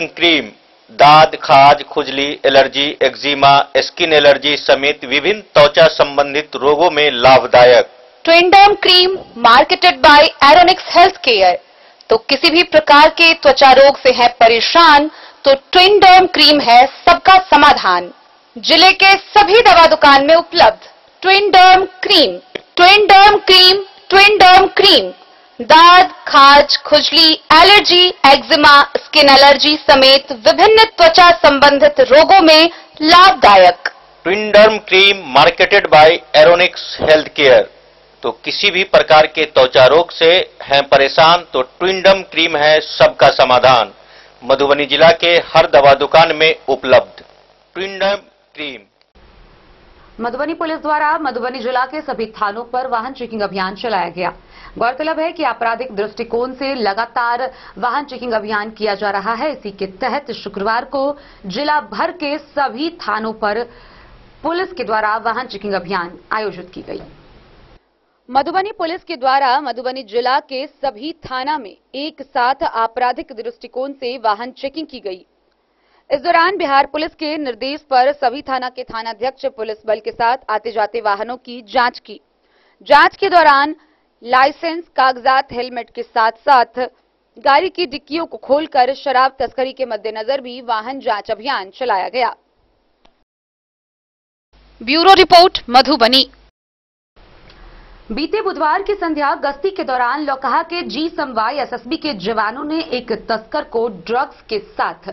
क्रीम दाद, खाज, खुजली, एलर्जी, एक्जिमा, स्किन एलर्जी समेत विभिन्न त्वचा संबंधित रोगों में लाभदायक। Twinderm cream marketed by Aeronix health care. तो किसी भी प्रकार के त्वचा रोग से है परेशान तो ट्विंडर्म क्रीम है सबका समाधान। जिले के सभी दवा दुकान में उपलब्ध ट्विंडर्म क्रीम। ट्विंडर्म क्रीम दाद, खाज, खुजली, एलर्जी, एक्जिमा, स्किन एलर्जी समेत विभिन्न त्वचा संबंधित रोगों में लाभदायक। Twinderm cream marketed by Aeronix health care. तो किसी भी प्रकार के त्वचा रोग से हैं परेशान तो ट्विंडर्म क्रीम है सबका समाधान। मधुबनी जिला के हर दवा दुकान में उपलब्ध ट्विंडर्म क्रीम। मधुबनी पुलिस द्वारा मधुबनी जिला के सभी थानों पर वाहन चेकिंग अभियान चलाया गया। गौरतलब है कि आपराधिक दृष्टिकोण से लगातार वाहन चेकिंग अभियान किया जा रहा है। इसी के तहत शुक्रवार को जिला भर के सभी थानों पर पुलिस के द्वारा वाहन चेकिंग अभियान आयोजित की गई। मधुबनी पुलिस के द्वारा मधुबनी जिला के सभी थाना में एक साथ आपराधिक दृष्टिकोण से वाहन चेकिंग की गई। इस दौरान बिहार पुलिस के निर्देश पर सभी थाना के थानाध्यक्ष पुलिस बल के साथ आते जाते वाहनों की जांच की। जांच के दौरान लाइसेंस, कागजात, हेलमेट के साथ साथ गाड़ी की डिक्कियों को खोलकर शराब तस्करी के मद्देनजर भी वाहन जांच अभियान चलाया गया। Bureau report, Madhubani. बीते बुधवार की संध्या गश्ती के दौरान लौकहा के जी समवाय एसएसबी के जवानों ने एक तस्कर को ड्रग्स के साथ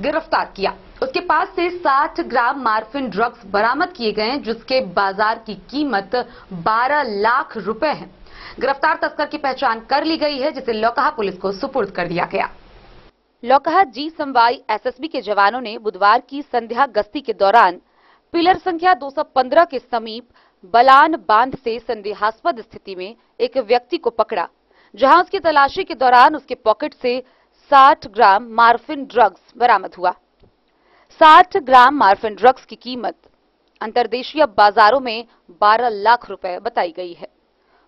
गिरफ्तार किया। उसके पास से 60 ग्राम मार्फिन ड्रग्स बरामद किए गए, जिसके बाजार की कीमत 12 लाख रुपए है। गिरफ्तार तस्कर की पहचान कर ली गई है, जिसे लौकहा पुलिस को सुपुर्द कर दिया गया। लौकहा जी समवाई एसएसबी के जवानों ने बुधवार की संध्या गश्ती के दौरान पिलर संख्या 215 के समीप बलान बांध से संदेहास्पद स्थिति में एक व्यक्ति को पकड़ा, जहां उसकी तलाशी के दौरान उसके पॉकेट से 60 ग्राम मार्फिन ड्रग्स बरामद हुआ। 60 ग्राम मार्फिन ड्रग्स की कीमत अंतर्देशीय बाजारों में 12 लाख रुपए बताई गई है।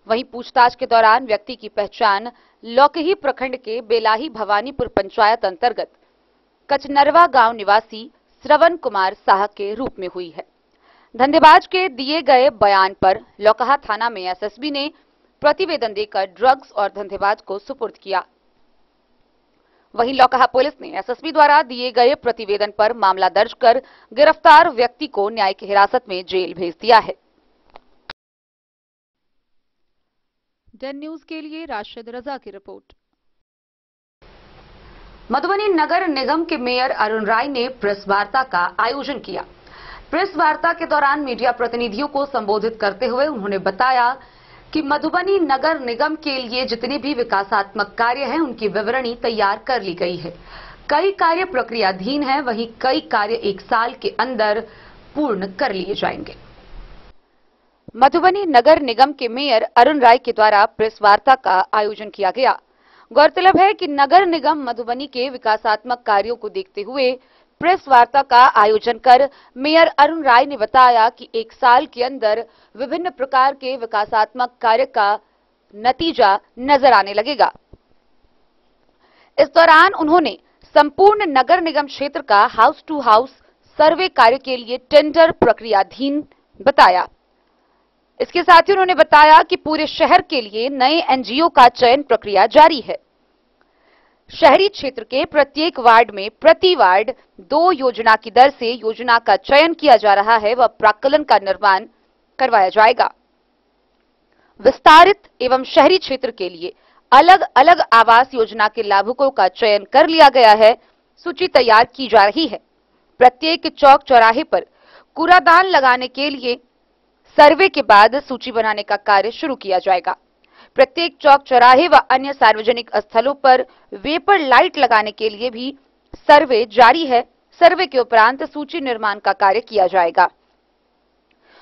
वहीं पूछताछ के दौरान व्यक्ति की पहचान लौकही प्रखंड के बेलाही भवानीपुर पंचायत अंतर्गत कचनरवा गांव निवासी श्रवण कुमार साह के रूप में हुई है। धंधेबाज के दिए गए बयान पर लौकहा थाना में एसएसबी ने प्रतिवेदन देकर ड्रग्स और धंधेबाज को सुपुर्द किया। वहीं लौकहा पुलिस ने एसएसबी द्वारा दिए गए प्रतिवेदन पर मामला दर्ज कर गिरफ्तार व्यक्ति को न्यायिक हिरासत में जेल भेज दिया है। डन न्यूज के लिए राशिद रजा की रिपोर्ट। मधुबनी नगर निगम के मेयर अरुण राय ने प्रेस वार्ता का आयोजन किया। प्रेस वार्ता के दौरान मीडिया प्रतिनिधियों को संबोधित करते हुए उन्होंने बताया कि मधुबनी नगर निगम के लिए जितने भी विकासात्मक कार्य हैं, उनकी विवरणी तैयार कर ली गई है। कई कार्य प्रक्रियाधीन हैं, वहीं कई कार्य 1 साल के अंदर पूर्ण कर लिए जाएंगे। मधुबनी नगर निगम के मेयर अरुण राय के द्वारा प्रेस वार्ता का आयोजन किया गया। गौरतलब है कि नगर निगम मधुबनी के विकासात्मक कार्यों को देखते हुए प्रेस वार्ता का आयोजन कर मेयर अरुण राय ने बताया कि 1 साल के अंदर विभिन्न प्रकार के विकासात्मक कार्य का नतीजा नजर आने लगेगा। इस दौरान उन्होंने संपूर्ण नगर निगम क्षेत्र का हाउस टू हाउस सर्वे कार्य के लिए टेंडर प्रक्रियाधीन बताया। इसके साथ ही उन्होंने बताया कि पूरे शहर के लिए नए एनजीओ का चयन प्रक्रिया जारी है। शहरी क्षेत्र के प्रत्येक वार्ड में प्रति वार्ड 2 योजना की दर से योजना का चयन किया जा रहा है व प्राक्कलन का निर्माण करवाया जाएगा। विस्तारित एवं शहरी क्षेत्र के लिए अलग अलग आवास योजना के लाभुकों का चयन कर लिया गया है। सूची तैयार की जा रही है। प्रत्येक चौक चौराहे पर कूड़ादान लगाने के लिए सर्वे के बाद सूची बनाने का कार्य शुरू किया जाएगा। प्रत्येक चौक चौराहे व अन्य सार्वजनिक स्थलों पर वेपर लाइट लगाने के लिए भी सर्वे जारी है। सर्वे के उपरांत सूची निर्माण का कार्य किया जाएगा।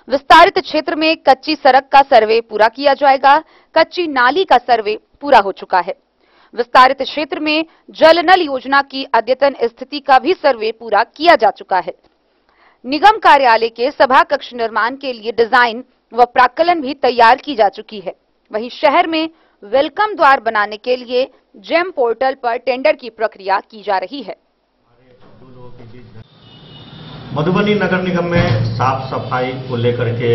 विस्तारित क्षेत्र में कच्ची सड़क का सर्वे पूरा किया जाएगा। कच्ची नाली का सर्वे पूरा हो चुका है। विस्तारित क्षेत्र में जल नल योजना की अद्यतन स्थिति का भी सर्वे पूरा किया जा चुका है। निगम कार्यालय के सभा कक्ष निर्माण के लिए डिजाइन व प्राक्कलन भी तैयार की जा चुकी है। वहीं शहर में वेलकम द्वार बनाने के लिए जेम पोर्टल पर टेंडर की प्रक्रिया की जा रही है। मधुबनी नगर निगम में साफ सफाई को लेकर के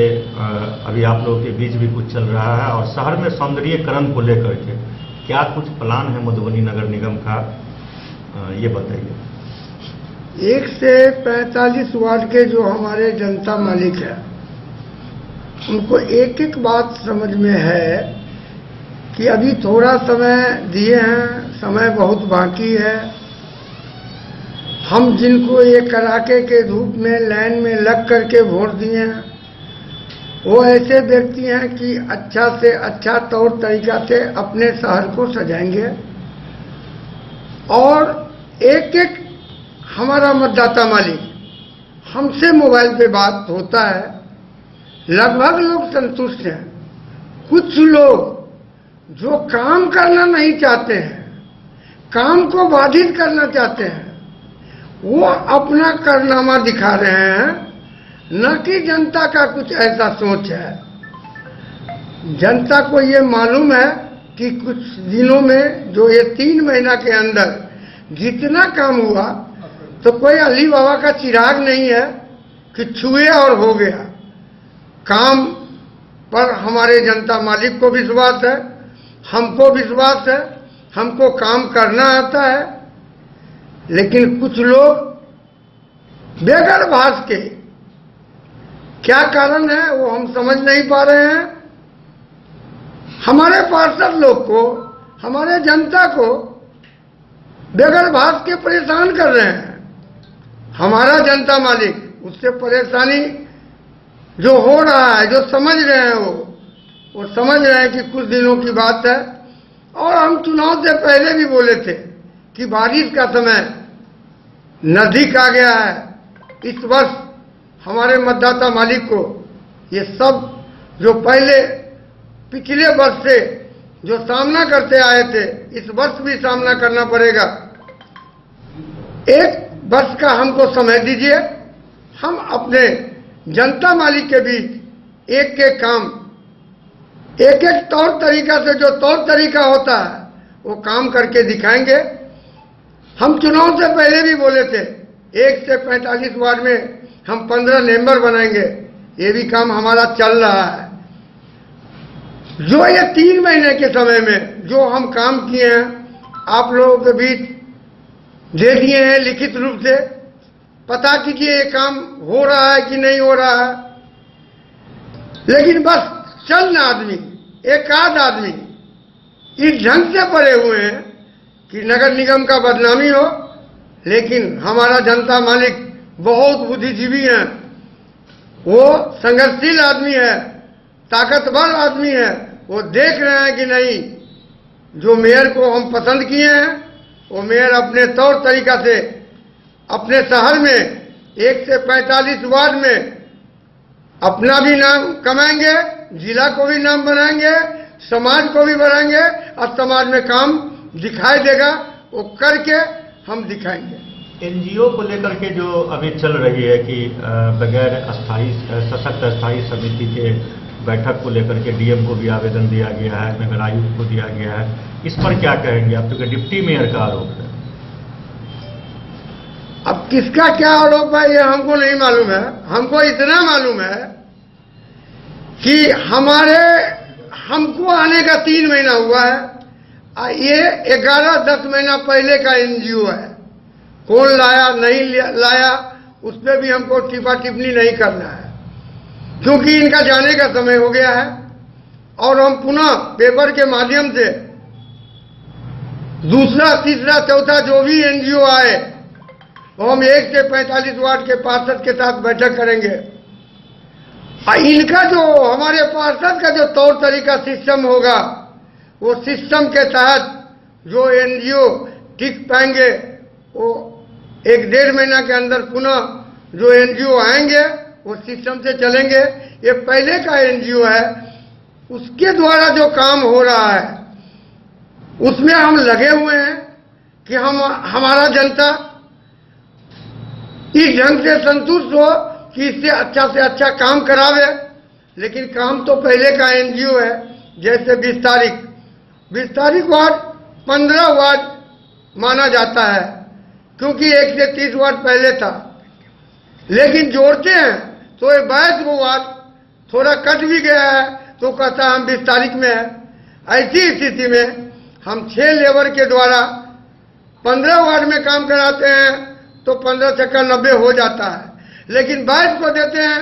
अभी आप लोगों के बीच भी कुछ चल रहा है और शहर में सौंदर्यीकरण को लेकर के क्या कुछ प्लान है मधुबनी नगर निगम का, ये बताइए। 1 से 45 वार्ड के जो हमारे जनता मालिक है उनको एक एक बात समझ में है कि अभी थोड़ा समय दिए हैं, समय बहुत बाकी है। हम जिनको ये कड़ाके के धूप में लाइन में लग करके वोट दिए हैं वो ऐसे व्यक्ति हैं कि अच्छा से अच्छा तौर तरीका से अपने शहर को सजाएंगे और एक एक हमारा मतदाता मालिक हमसे मोबाइल पे बात होता है, लगभग लोग संतुष्ट हैं। कुछ लोग जो काम करना नहीं चाहते हैं, काम को बाधित करना चाहते हैं, वो अपना कारनामा दिखा रहे हैं, न कि जनता का कुछ ऐसा सोच है। जनता को ये मालूम है कि कुछ दिनों में जो ये 3 महीना के अंदर जितना काम हुआ तो कोई अली बाबा का चिराग नहीं है कि छुए और हो गया। काम पर हमारे जनता मालिक को विश्वास है, हमको विश्वास है, हमको काम करना आता है। लेकिन कुछ लोग बेगर भाष के क्या कारण है वो हम समझ नहीं पा रहे हैं। हमारे पार्षद लोग को, हमारे जनता को बेगर भाष के परेशान कर रहे हैं। हमारा जनता मालिक उससे परेशानी जो हो रहा है, जो समझ रहे हैं वो समझ रहे हैं कि कुछ दिनों की बात है। और हम चुनाव से पहले भी बोले थे कि बारिश का समय नजदीक आ गया है। इस वर्ष हमारे मतदाता मालिक को ये सब जो पहले पिछले वर्ष से जो सामना करते आए थे, इस वर्ष भी सामना करना पड़ेगा। 1 वर्ष का हमको समय दीजिए, हम अपने जनता मालिक के बीच एक एक काम, एक एक तौर तरीका से जो तौर तरीका होता है वो काम करके दिखाएंगे। हम चुनाव से पहले भी बोले थे 1 से 45 वार्ड में हम 15 मेंबर बनाएंगे। ये भी काम हमारा चल रहा है। जो ये 3 महीने के समय में जो हम काम किए हैं आप लोगों के बीच दे दिए हैं लिखित रूप से। पता कीजिए ये काम हो रहा है कि नहीं हो रहा है। लेकिन बस चंद आदमी, एक आध आदमी इस ढंग से पड़े हुए हैं कि नगर निगम का बदनामी हो। लेकिन हमारा जनता मालिक बहुत बुद्धिजीवी है, वो संघर्षशील आदमी है, ताकतवर आदमी है। वो देख रहे हैं कि नहीं, जो मेयर को हम पसंद किए हैं वो मेयर अपने तौर तरीका से अपने शहर में 1 से 45 वार्ड में अपना भी नाम कमाएंगे, जिला को भी नाम बनाएंगे, समाज को भी बनाएंगे और समाज में काम दिखाई देगा। वो करके हम दिखाएंगे। एनजीओ को लेकर के जो अभी चल रही है कि बगैर सशक्त स्थायी समिति के बैठक को लेकर के डीएम को भी आवेदन दिया गया है, नगर आयुक्त को दिया गया है, इस पर क्या कहेंगे आप? तो डिप्टी मेयर का आरोप है। अब किसका क्या आरोप है ये हमको नहीं मालूम है। हमको इतना मालूम है कि हमको आने का 3 महीना हुआ है। ये 11-10 महीना पहले का एनजीओ है। कौन लाया नहीं लाया उस पर भी हमको टिप्पा टिप्पणी नहीं करना है, क्योंकि इनका जाने का समय हो गया है। और हम पुनः पेपर के माध्यम से दूसरा, तीसरा, चौथा जो भी एनजीओ आए वो हम 1 से 45 वार्ड के पार्षद के साथ बैठक करेंगे। इनका जो हमारे पार्षद का जो तौर तरीका सिस्टम होगा वो सिस्टम के तहत जो एनजीओ टिक पाएंगे वो 1-1.5 महीना के अंदर पुनः जो एनजीओ आएंगे वो सिस्टम से चलेंगे। ये पहले का एनजीओ है, उसके द्वारा जो काम हो रहा है उसमें हम लगे हुए हैं कि हमारा जनता इस ढंग से संतुष्ट हो कि इससे अच्छा से अच्छा काम करावे। लेकिन काम तो पहले का एनजीओ है, जैसे 20 तारीख वार्ड 15 वार्ड माना जाता है, क्योंकि 1 से 30 वार्ड पहले था। लेकिन जोड़ते हैं तो ये 22 वार्ड थोड़ा कट भी गया है तो कहता है हम 20 तारीख में है। ऐसी स्थिति में हम 6 लेबर के द्वारा 15 वार्ड में काम कराते हैं तो 15 चक्का 90 हो जाता है। लेकिन 22 को देते हैं,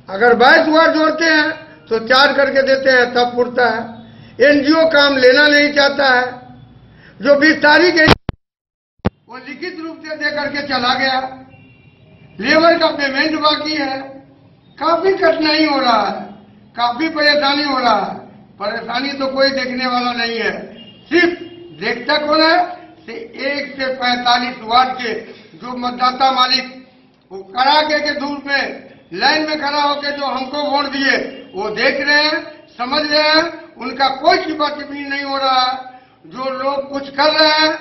अगर 22 वार्ड जोड़ते हैं तो 4 करके देते हैं तब पुरता है। एनजीओ काम लेना नहीं चाहता है। जो 20 तारीख है वो लिखित रूप से दे करके चला गया। लेबर का पेमेंट बाकी है, काफी कठिनाई हो रहा है, काफी परेशानी हो रहा है। परेशानी तो कोई देखने वाला नहीं है, सिर्फ देखता कौन है? 1 से 45 वार्ड के जो मतदाता मालिक वो कड़ाके के धूप में लाइन में खड़ा होकर जो हमको वोट दिए वो देख रहे हैं, समझ रहे हैं, उनका कोई टिप्पा टिप्पणी नहीं हो रहा है। जो लोग कुछ कर रहे हैं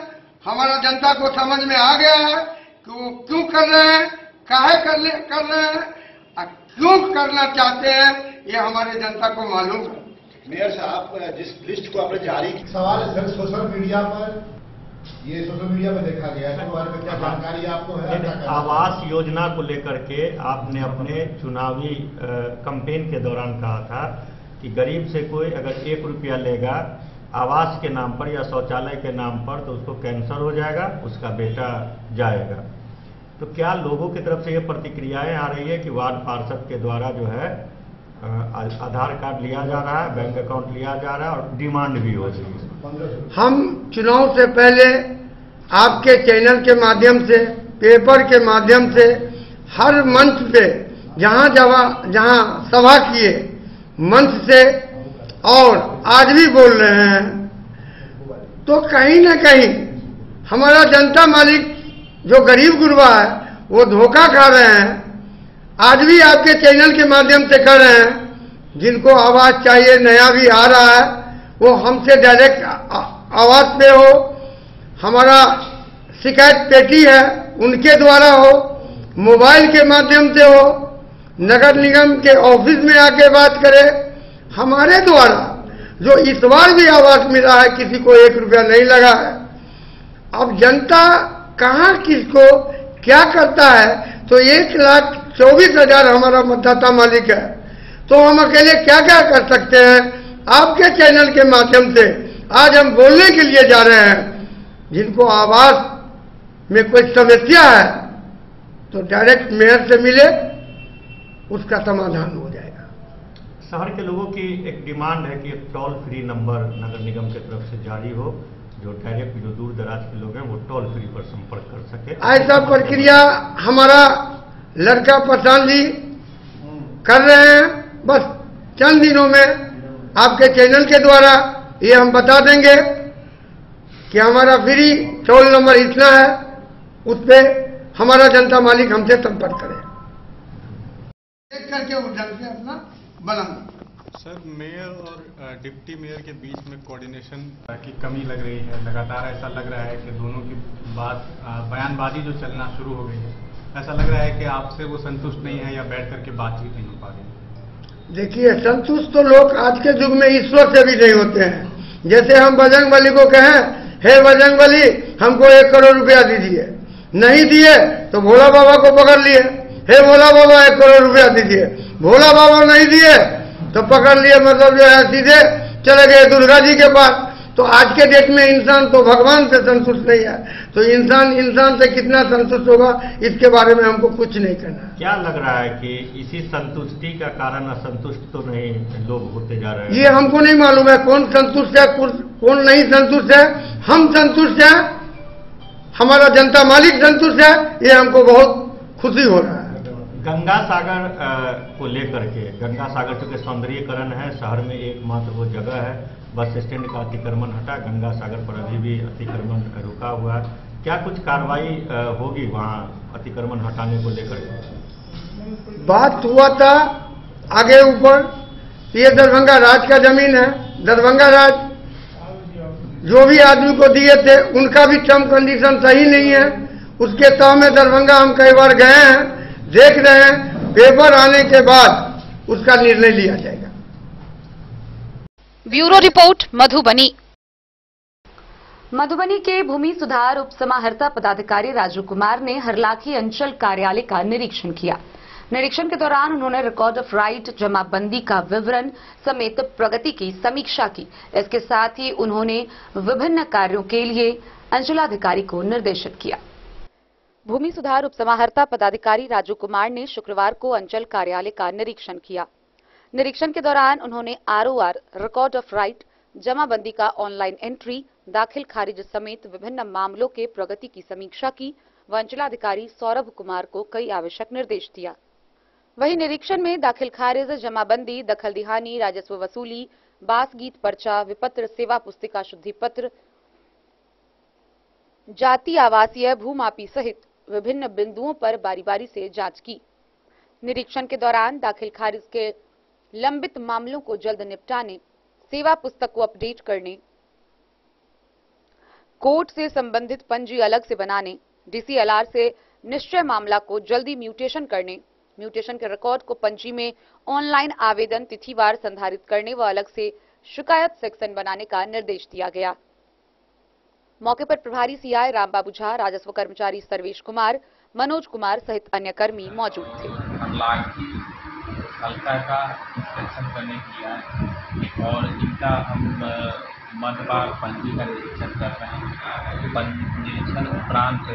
हमारा जनता को समझ में आ गया है कि वो क्यों कर रहे हैं, काहे कर रहे हैं और क्यों करना चाहते हैं, ये हमारे जनता को मालूम है। मेयर साहब, जिस लिस्ट को आपने जारी की, सवाल है सर सोशल मीडिया पर, ये सोशल मीडिया में देखा गया है, बारे में क्या जानकारी आपको है? आवास योजना को लेकर के आपने अपने चुनावी कैंपेन के दौरान कहा था कि गरीब से कोई अगर 1 रुपया लेगा आवास के नाम पर या शौचालय के नाम पर तो उसको कैंसर हो जाएगा, उसका बेटा जाएगा। तो क्या लोगों की तरफ से ये प्रतिक्रियाएं आ रही है कि वार्ड पार्षद के द्वारा जो है आधार कार्ड लिया जा रहा है, बैंक अकाउंट लिया जा रहा है और डिमांड भी हो रही है? हम चुनाव से पहले आपके चैनल के माध्यम से, पेपर के माध्यम से, हर मंच पे जहां सभा किए मंच से और आज भी बोल रहे हैं, तो कहीं ना कहीं हमारा जनता मालिक जो गरीब गुरबा है वो धोखा खा रहे हैं। आज भी आपके चैनल के माध्यम से कर रहे हैं, जिनको आवाज चाहिए नया भी आ रहा है वो हमसे डायरेक्ट आवाज पे हो, हमारा शिकायत पेटी है उनके द्वारा हो, मोबाइल के माध्यम से हो, नगर निगम के ऑफिस में आके बात करे। हमारे द्वारा जो इस बार भी आवाज मिला है किसी को 1 रुपया नहीं लगा है। अब जनता कहाँ किसको क्या करता है, तो 1,24,000 हमारा मतदाता मालिक है, तो हम अकेले क्या क्या कर सकते हैं? आपके चैनल के माध्यम से आज हम बोलने के लिए जा रहे हैं, जिनको आवास में कोई समस्या है तो डायरेक्ट मेयर से मिले, उसका समाधान हो जाएगा। शहर के लोगों की एक डिमांड है कि एक टोल फ्री नंबर नगर निगम की तरफ से जारी हो, जो डायरेक्ट जो दूर दराज के लोग हैं वो टोल फ्री पर संपर्क कर सके। ऐसा प्रक्रिया हमारा लड़का प्रशांत जी कर रहे हैं। बस चंद दिनों में आपके चैनल के द्वारा ये हम बता देंगे कि हमारा फ्री टोल नंबर इतना है, उस पे हमारा जनता मालिक हमसे संपर्क करे, देख करके उस ढंग से अपना बना। सर, मेयर और डिप्टी मेयर के बीच में कोऑर्डिनेशन की कमी लग रही है। लगातार ऐसा लग रहा है कि दोनों की बात बयानबाजी जो चलना शुरू हो गई है, ऐसा लग रहा है कि आपसे वो संतुष्ट नहीं है या बैठ करके बातचीत नहीं हो पा रही। देखिए, संतुष्ट तो लोग आज के युग में ईश्वर से भी नहीं होते हैं। जैसे हम बजरंगबली को कहें, हे बजरंगबली हमको 1 करोड़ रुपया दीजिए, नहीं दिए तो भोला बाबा को पकड़ लिए, हे भोला बाबा 1 करोड़ रुपया दीजिए, भोला बाबा नहीं दिए तो पकड़ लिए, मतलब जो है सीधे चले गए दुर्गा जी के पास। तो आज के डेट में इंसान तो भगवान से संतुष्ट नहीं है, तो इंसान से कितना संतुष्ट होगा इसके बारे में हमको कुछ नहीं करना। क्या लग रहा है कि इसी संतुष्टि का कारण असंतुष्ट तो नहीं लोग होते जा रहे हैं? ये हमको नहीं मालूम है कौन संतुष्ट है कौन नहीं संतुष्ट है। हम संतुष्ट हैं, हमारा जनता मालिक संतुष्ट है, ये हमको बहुत खुशी हो रहा है। गंगा सागर को लेकर के, गंगा सागर चूंकि सौंदर्यीकरण है, शहर में एकमात्र वो जगह है बस स्टैंड का अतिक्रमण हटा, गंगा सागर पर अभी भी अतिक्रमण रुका हुआ है। क्या कुछ कार्रवाई होगी वहाँ अतिक्रमण हटाने को लेकर? बात हुआ था आगे ऊपर, ये दरभंगा राज का जमीन है। दरभंगा राज जो भी आदमी को दिए थे उनका भी टर्म कंडीशन सही नहीं है। उसके तह में दरभंगा हम कई बार गए हैं, देख रहे हैं। पेपर आने के बाद उसका निर्णय लिया जाएगा। Bureau report Madhubani. मधुबनी के भूमि सुधार उप समाहर्ता पदाधिकारी राजू कुमार ने हरलाखी अंचल कार्यालय का निरीक्षण किया। निरीक्षण के दौरान उन्होंने रिकॉर्ड ऑफ राइट जमाबंदी का विवरण समेत प्रगति की समीक्षा की। इसके साथ ही उन्होंने विभिन्न कार्यों के लिए अंचलाधिकारी को निर्देशित किया। भूमि सुधार उप समाहर्ता पदाधिकारी राजू कुमार ने शुक्रवार को अंचल कार्यालय का निरीक्षण किया। निरीक्षण के दौरान उन्होंने आरओआर, रिकॉर्ड ऑफ राइट, जमाबंदी का ऑनलाइन एंट्री, दाखिल खारिज समेत विभिन्न मामलों के प्रगति की समीक्षा की व अंचलाधिकारी सौरभ कुमार को कई आवश्यक निर्देश दिया। वहीं निरीक्षण में दाखिल खारिज, जमाबंदी, दखल दिहानी, राजस्व वसूली, बास गीत पर्चा, विपत्र, सेवा पुस्तिका शुद्धि पत्र, जाति आवासीय भूमापी सहित विभिन्न बिंदुओं पर बारी बारी से जांच की। निरीक्षण के दौरान दाखिल खारिज के लंबित मामलों को जल्द निपटाने, सेवा पुस्तक को अपडेट करने, कोर्ट से संबंधित पंजी अलग से बनाने, डीसीएलआर से निश्चय मामला को जल्दी म्यूटेशन करने, म्यूटेशन के रिकॉर्ड को पंजी में ऑनलाइन आवेदन तिथिवार संधारित करने व अलग से शिकायत सेक्शन बनाने का निर्देश दिया गया। मौके पर प्रभारी सीआई रामबाबू झा, राजस्व कर्मचारी सर्वेश कुमार, मनोज कुमार सहित अन्य कर्मी मौजूद थे। हल्का का इंस्पेक्शन करने के लिए और इनका हम मदबार पंजी का निरीक्षण कर रहे हैं। निरीक्षण उपरांत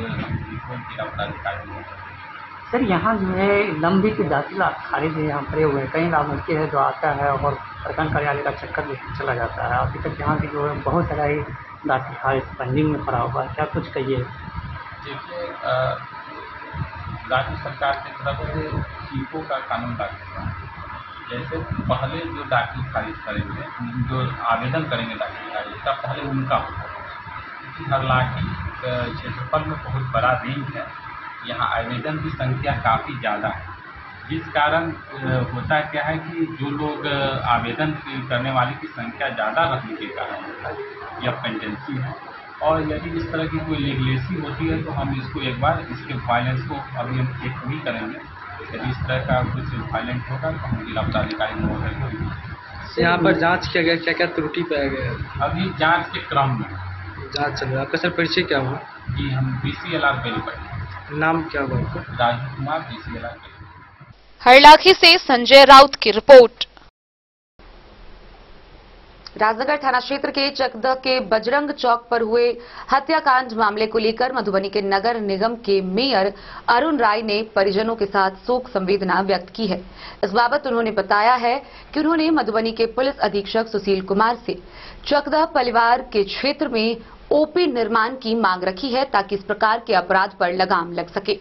सर यहाँ जो है लंबित दाखिला खारिज यहाँ पड़े हुए हैं, कई लाभार्थी है जो आता है और प्रखंड कार्यालय का चक्कर में चला जाता है। अभी तक यहाँ की जो है बहुत सारा ही दाखिल खारिज पेंडिंग में पड़ा हुआ है, क्या कुछ कहिए? देखिए, राज्य सरकार की तरफ से सीटों का कानून लागू हुआ है। जैसे पहले जो दाखिल खारिज करेंगे, जो आवेदन करेंगे दाखिल खारिज का, पहले उनका होगा। क्योंकि हरलाखी क्षेत्रफल में बहुत बड़ा रेंज है, यहाँ आवेदन की संख्या काफ़ी ज़्यादा है, जिस कारण होता क्या है कि जो लोग आवेदन करने वाले की संख्या ज़्यादा रहने के कारण यह पेंडेंसी है। और यदि इस तरह की कोई लीगलेसी होती है तो हम इसको एक बार इसके वायलेंस को अभी हम चेक भी करेंगे। यदि इस तरह का कुछ वायलेंस होगा तो हम जिला पदाधिकारी महोदय को यहाँ पर जांच किया गया, क्या क्या त्रुटि पाया गया? अभी जांच के क्रम में जांच चल रहा है। आपका सर परिचय क्या हुआ? जी, हम डीसीएलआर वेरीफाई। नाम क्या हुआ आपका? राजू कुमार, डीसीएलआर। हरलाखी से संजय राउत की रिपोर्ट। राजनगर थाना क्षेत्र के चकदह के बजरंग चौक पर हुए हत्याकांड मामले को लेकर मधुबनी के नगर निगम के मेयर अरुण राय ने परिजनों के साथ शोक संवेदना व्यक्त की है। इस बाबत उन्होंने बताया है कि उन्होंने मधुबनी के पुलिस अधीक्षक सुशील कुमार से चकदह परिवार के क्षेत्र में ओपी निर्माण की मांग रखी है ताकि इस प्रकार के अपराध पर लगाम लग सके।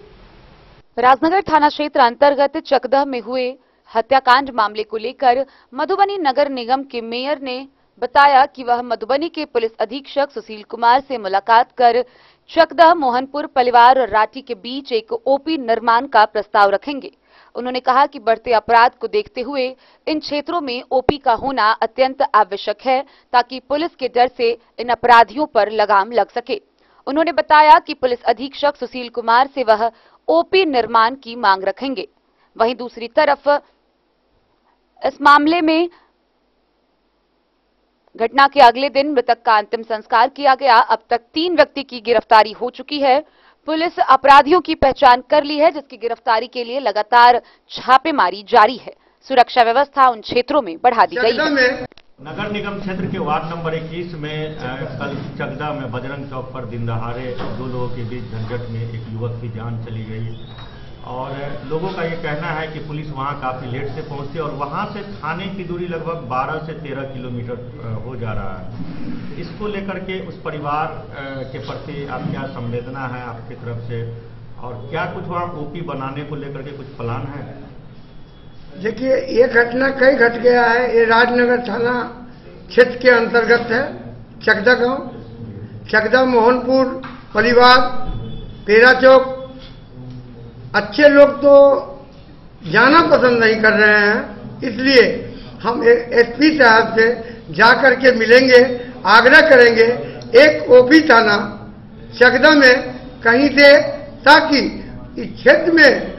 राजनगर थाना क्षेत्र अंतर्गत चकदह में हुए हत्याकांड मामले को लेकर मधुबनी नगर निगम के मेयर ने बताया कि वह मधुबनी के पुलिस अधीक्षक सुशील कुमार से मुलाकात कर चकदह मोहनपुर परिवार और राठी के बीच एक ओपी निर्माण का प्रस्ताव रखेंगे। उन्होंने कहा कि बढ़ते अपराध को देखते हुए इन क्षेत्रों में ओपी का होना अत्यंत आवश्यक है ताकि पुलिस के डर से इन अपराधियों पर लगाम लग सके। उन्होंने बताया कि पुलिस अधीक्षक सुशील कुमार से वह ओपी निर्माण की मांग रखेंगे। वहीं दूसरी तरफ इस मामले में घटना के अगले दिन मृतक का अंतिम संस्कार किया गया। अब तक 3 व्यक्ति की गिरफ्तारी हो चुकी है। पुलिस अपराधियों की पहचान कर ली है, जिसकी गिरफ्तारी के लिए लगातार छापेमारी जारी है। सुरक्षा व्यवस्था उन क्षेत्रों में बढ़ा दी गई है। नगर निगम क्षेत्र के वार्ड नंबर 21 में कल चकदह में बजरंग चौक पर दिन दहाड़े 2 लोगों के बीच झंझट में एक युवक की जान चली गई और लोगों का ये कहना है कि पुलिस वहां काफ़ी लेट से पहुंची और वहां से थाने की दूरी लगभग 12 से 13 किलोमीटर हो जा रहा है। इसको लेकर के उस परिवार के प्रति आप क्या संवेदना है आपकी तरफ से और क्या कुछ वहाँ ओपी बनाने को लेकर के कुछ प्लान है? देखिए, ये घटना कई घट गया है। ये राजनगर थाना क्षेत्र के अंतर्गत है। चकदा गांव, चकदा मोहनपुर परिवार, पेरा चौक, अच्छे लोग तो जाना पसंद नहीं कर रहे हैं, इसलिए हम एसपी साहब से जाकर के मिलेंगे, आग्रह करेंगे एक ओपी थाना चकदा में कहीं से, ताकि इस क्षेत्र में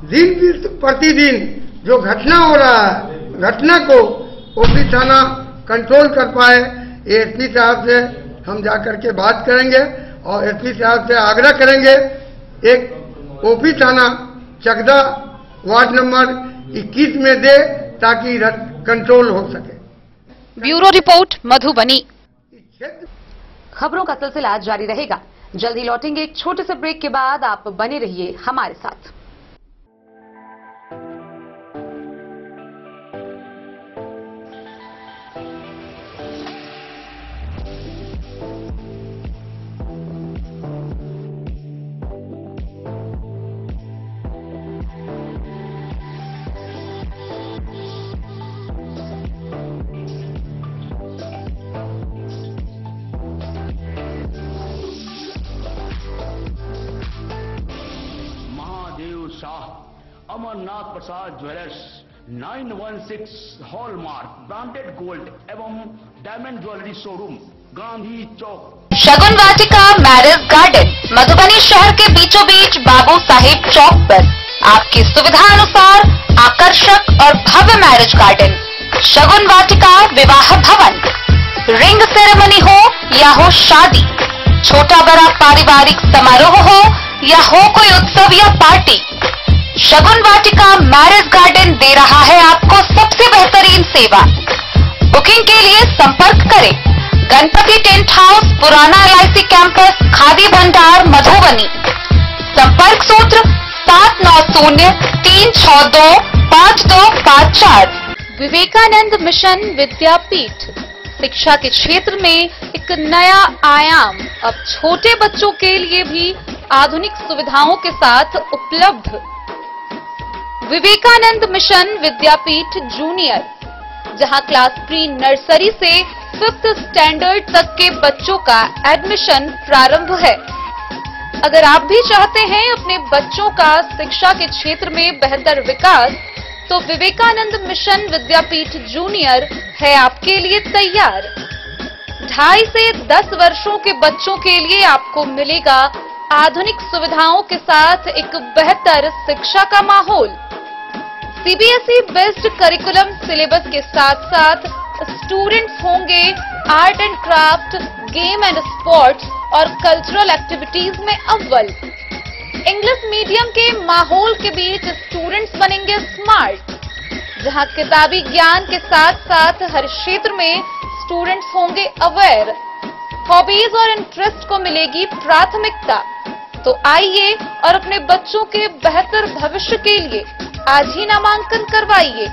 दिन प्रतिदिन जो घटना हो रहा है, घटना को ओपी थाना कंट्रोल कर पाए। एसपी साहब से हम जाकर के बात करेंगे और एसपी साहब से आग्रह करेंगे एक ओपी थाना चकदा वार्ड नंबर 21 में दे, ताकि कंट्रोल हो सके। Bureau report Madhubani. खबरों का सिलसिला जारी रहेगा। जल्दी लौटेंगे एक छोटे से ब्रेक के बाद। आप बने रहिए हमारे साथ। अमरनाथ प्रसाद ज्वेलर्स 916 हॉलमार्क ब्रांडेड गोल्ड एवं डायमंड ज्वेलरी शोरूम, गांधी चौक। शगुन वाटिका मैरिज गार्डन मधुबनी शहर के बीचों बीच बाबू साहेब चौक पर आपकी सुविधा अनुसार आकर्षक और भव्य मैरिज गार्डन शगुन वाटिका विवाह भवन। रिंग सेरेमनी हो या हो शादी, छोटा बड़ा पारिवारिक समारोह हो या हो कोई उत्सव या पार्टी, शगुन वाटिका मैरिज गार्डन दे रहा है आपको सबसे बेहतरीन सेवा। बुकिंग के लिए संपर्क करें गणपति टेंट हाउस, पुराना LIC कैंपस, खादी भंडार, मधुबनी। संपर्क सूत्र 7903625254। विवेकानंद मिशन विद्यापीठ शिक्षा के क्षेत्र में एक नया आयाम अब छोटे बच्चों के लिए भी आधुनिक सुविधाओं के साथ उपलब्ध। विवेकानंद मिशन विद्यापीठ जूनियर, जहां क्लास प्री नर्सरी से 5th स्टैंडर्ड तक के बच्चों का एडमिशन प्रारंभ है। अगर आप भी चाहते हैं अपने बच्चों का शिक्षा के क्षेत्र में बेहतर विकास, तो विवेकानंद मिशन विद्यापीठ जूनियर है आपके लिए तैयार। 2.5 से 10 वर्षों के बच्चों के लिए आपको मिलेगा आधुनिक सुविधाओं के साथ एक बेहतर शिक्षा का माहौल। CBSE बेस्ड करिकुलम सिलेबस के साथ साथ स्टूडेंट्स होंगे art and craft, game and sports और कल्चरल एक्टिविटीज में अव्वल। इंग्लिश मीडियम के माहौल के बीच स्टूडेंट्स बनेंगे स्मार्ट, जहां किताबी ज्ञान के साथ साथ हर क्षेत्र में स्टूडेंट्स होंगे अवेयर। हॉबीज और इंटरेस्ट को मिलेगी प्राथमिकता। तो आइए और अपने बच्चों के बेहतर भविष्य के लिए आज ही नामांकन करवाइए।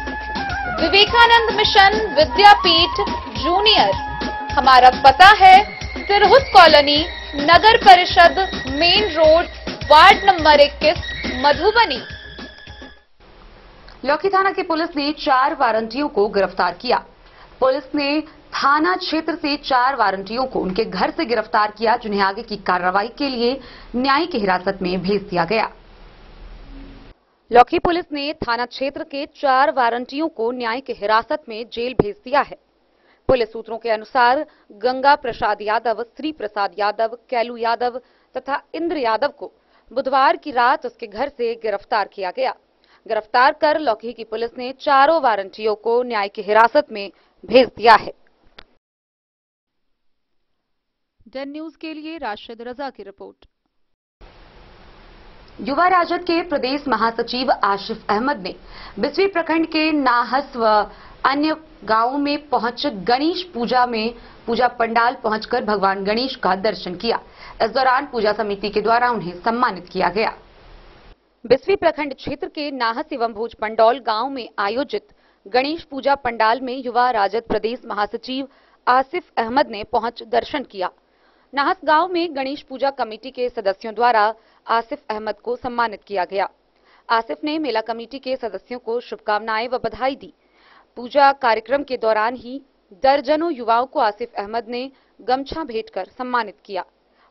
विवेकानंद मिशन विद्यापीठ जूनियर। हमारा पता है तिरहुत कॉलोनी, नगर परिषद, main road, ward number 21, Madhubani. लौकी थाना की पुलिस ने 4 वारंटियों को गिरफ्तार किया। पुलिस ने थाना क्षेत्र से 4 वारंटियों को उनके घर से गिरफ्तार किया, जिन्हें आगे की कार्रवाई के लिए न्यायिक हिरासत में भेज दिया गया। लौकी पुलिस ने थाना क्षेत्र के 4 वारंटियों को न्यायिक हिरासत में जेल भेज दिया है। पुलिस सूत्रों के अनुसार गंगा प्रसाद यादव, श्री प्रसाद यादव, कैलू यादव तथा इंद्र यादव को बुधवार की रात उसके घर से गिरफ्तार किया गया। गिरफ्तार कर लौकी की पुलिस ने 4 वारंटियों को न्यायिक हिरासत में भेज दिया है। डन न्यूज के लिए राशिद रजा की रिपोर्ट। युवा राजद के प्रदेश महासचिव आसिफ अहमद ने बिस्वी प्रखंड के नाहस व अन्य गांवों में पहुंच गणेश पूजा पंडाल पहुंचकर भगवान गणेश का दर्शन किया। इस दौरान पूजा समिति के द्वारा उन्हें सम्मानित किया गया। बिस्वी प्रखंड क्षेत्र के नाहस एवं भोज पंडौल गांव में आयोजित गणेश पूजा पंडाल में युवा राजद प्रदेश महासचिव आसिफ अहमद ने पहुंच दर्शन किया। नाहस गांव में गणेश पूजा कमेटी के सदस्यों द्वारा आसिफ अहमद को सम्मानित किया गया। आसिफ ने मेला कमेटी के सदस्यों को शुभकामनाएं व बधाई दी। पूजा कार्यक्रम के दौरान ही दर्जनों युवाओं को आसिफ अहमद ने गमछा भेंट कर सम्मानित किया।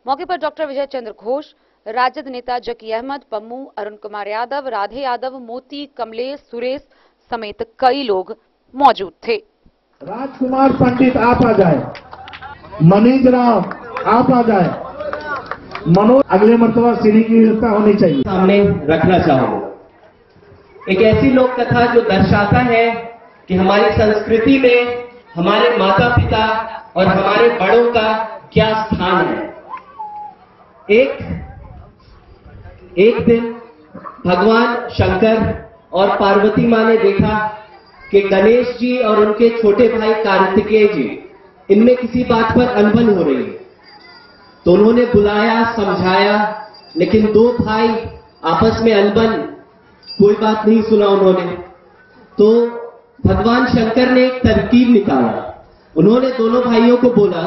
मौके पर डॉक्टर विजय चंद्र घोष, राजद नेता जकी अहमद, पम्मू, अरुण कुमार यादव, राधे यादव, मोती, कमलेश, सुरेश समेत कई लोग मौजूद थे। राजकुमार पंडित आप आ जाए, मनीष राव आप आ जाए, मनोज अगले मर्तबा सीढ़ी की व्यवस्था होनी चाहिए। सामने रखना चाहूंगा एक ऐसी लोक कथा जो दर्शाता है कि हमारी संस्कृति में हमारे माता पिता और हमारे बड़ों का क्या स्थान है। एक दिन भगवान शंकर और पार्वती माँ ने देखा कि गणेश जी और उनके छोटे भाई कार्तिकेय जी इनमें किसी बात पर अनबन हो रही है। तो उन्होंने बुलाया, समझाया, लेकिन दो भाई आपस में अनबन, कोई बात नहीं सुना उन्होंने। तो भगवान शंकर ने एक तरकीब निकाला। उन्होंने दोनों भाइयों को बोला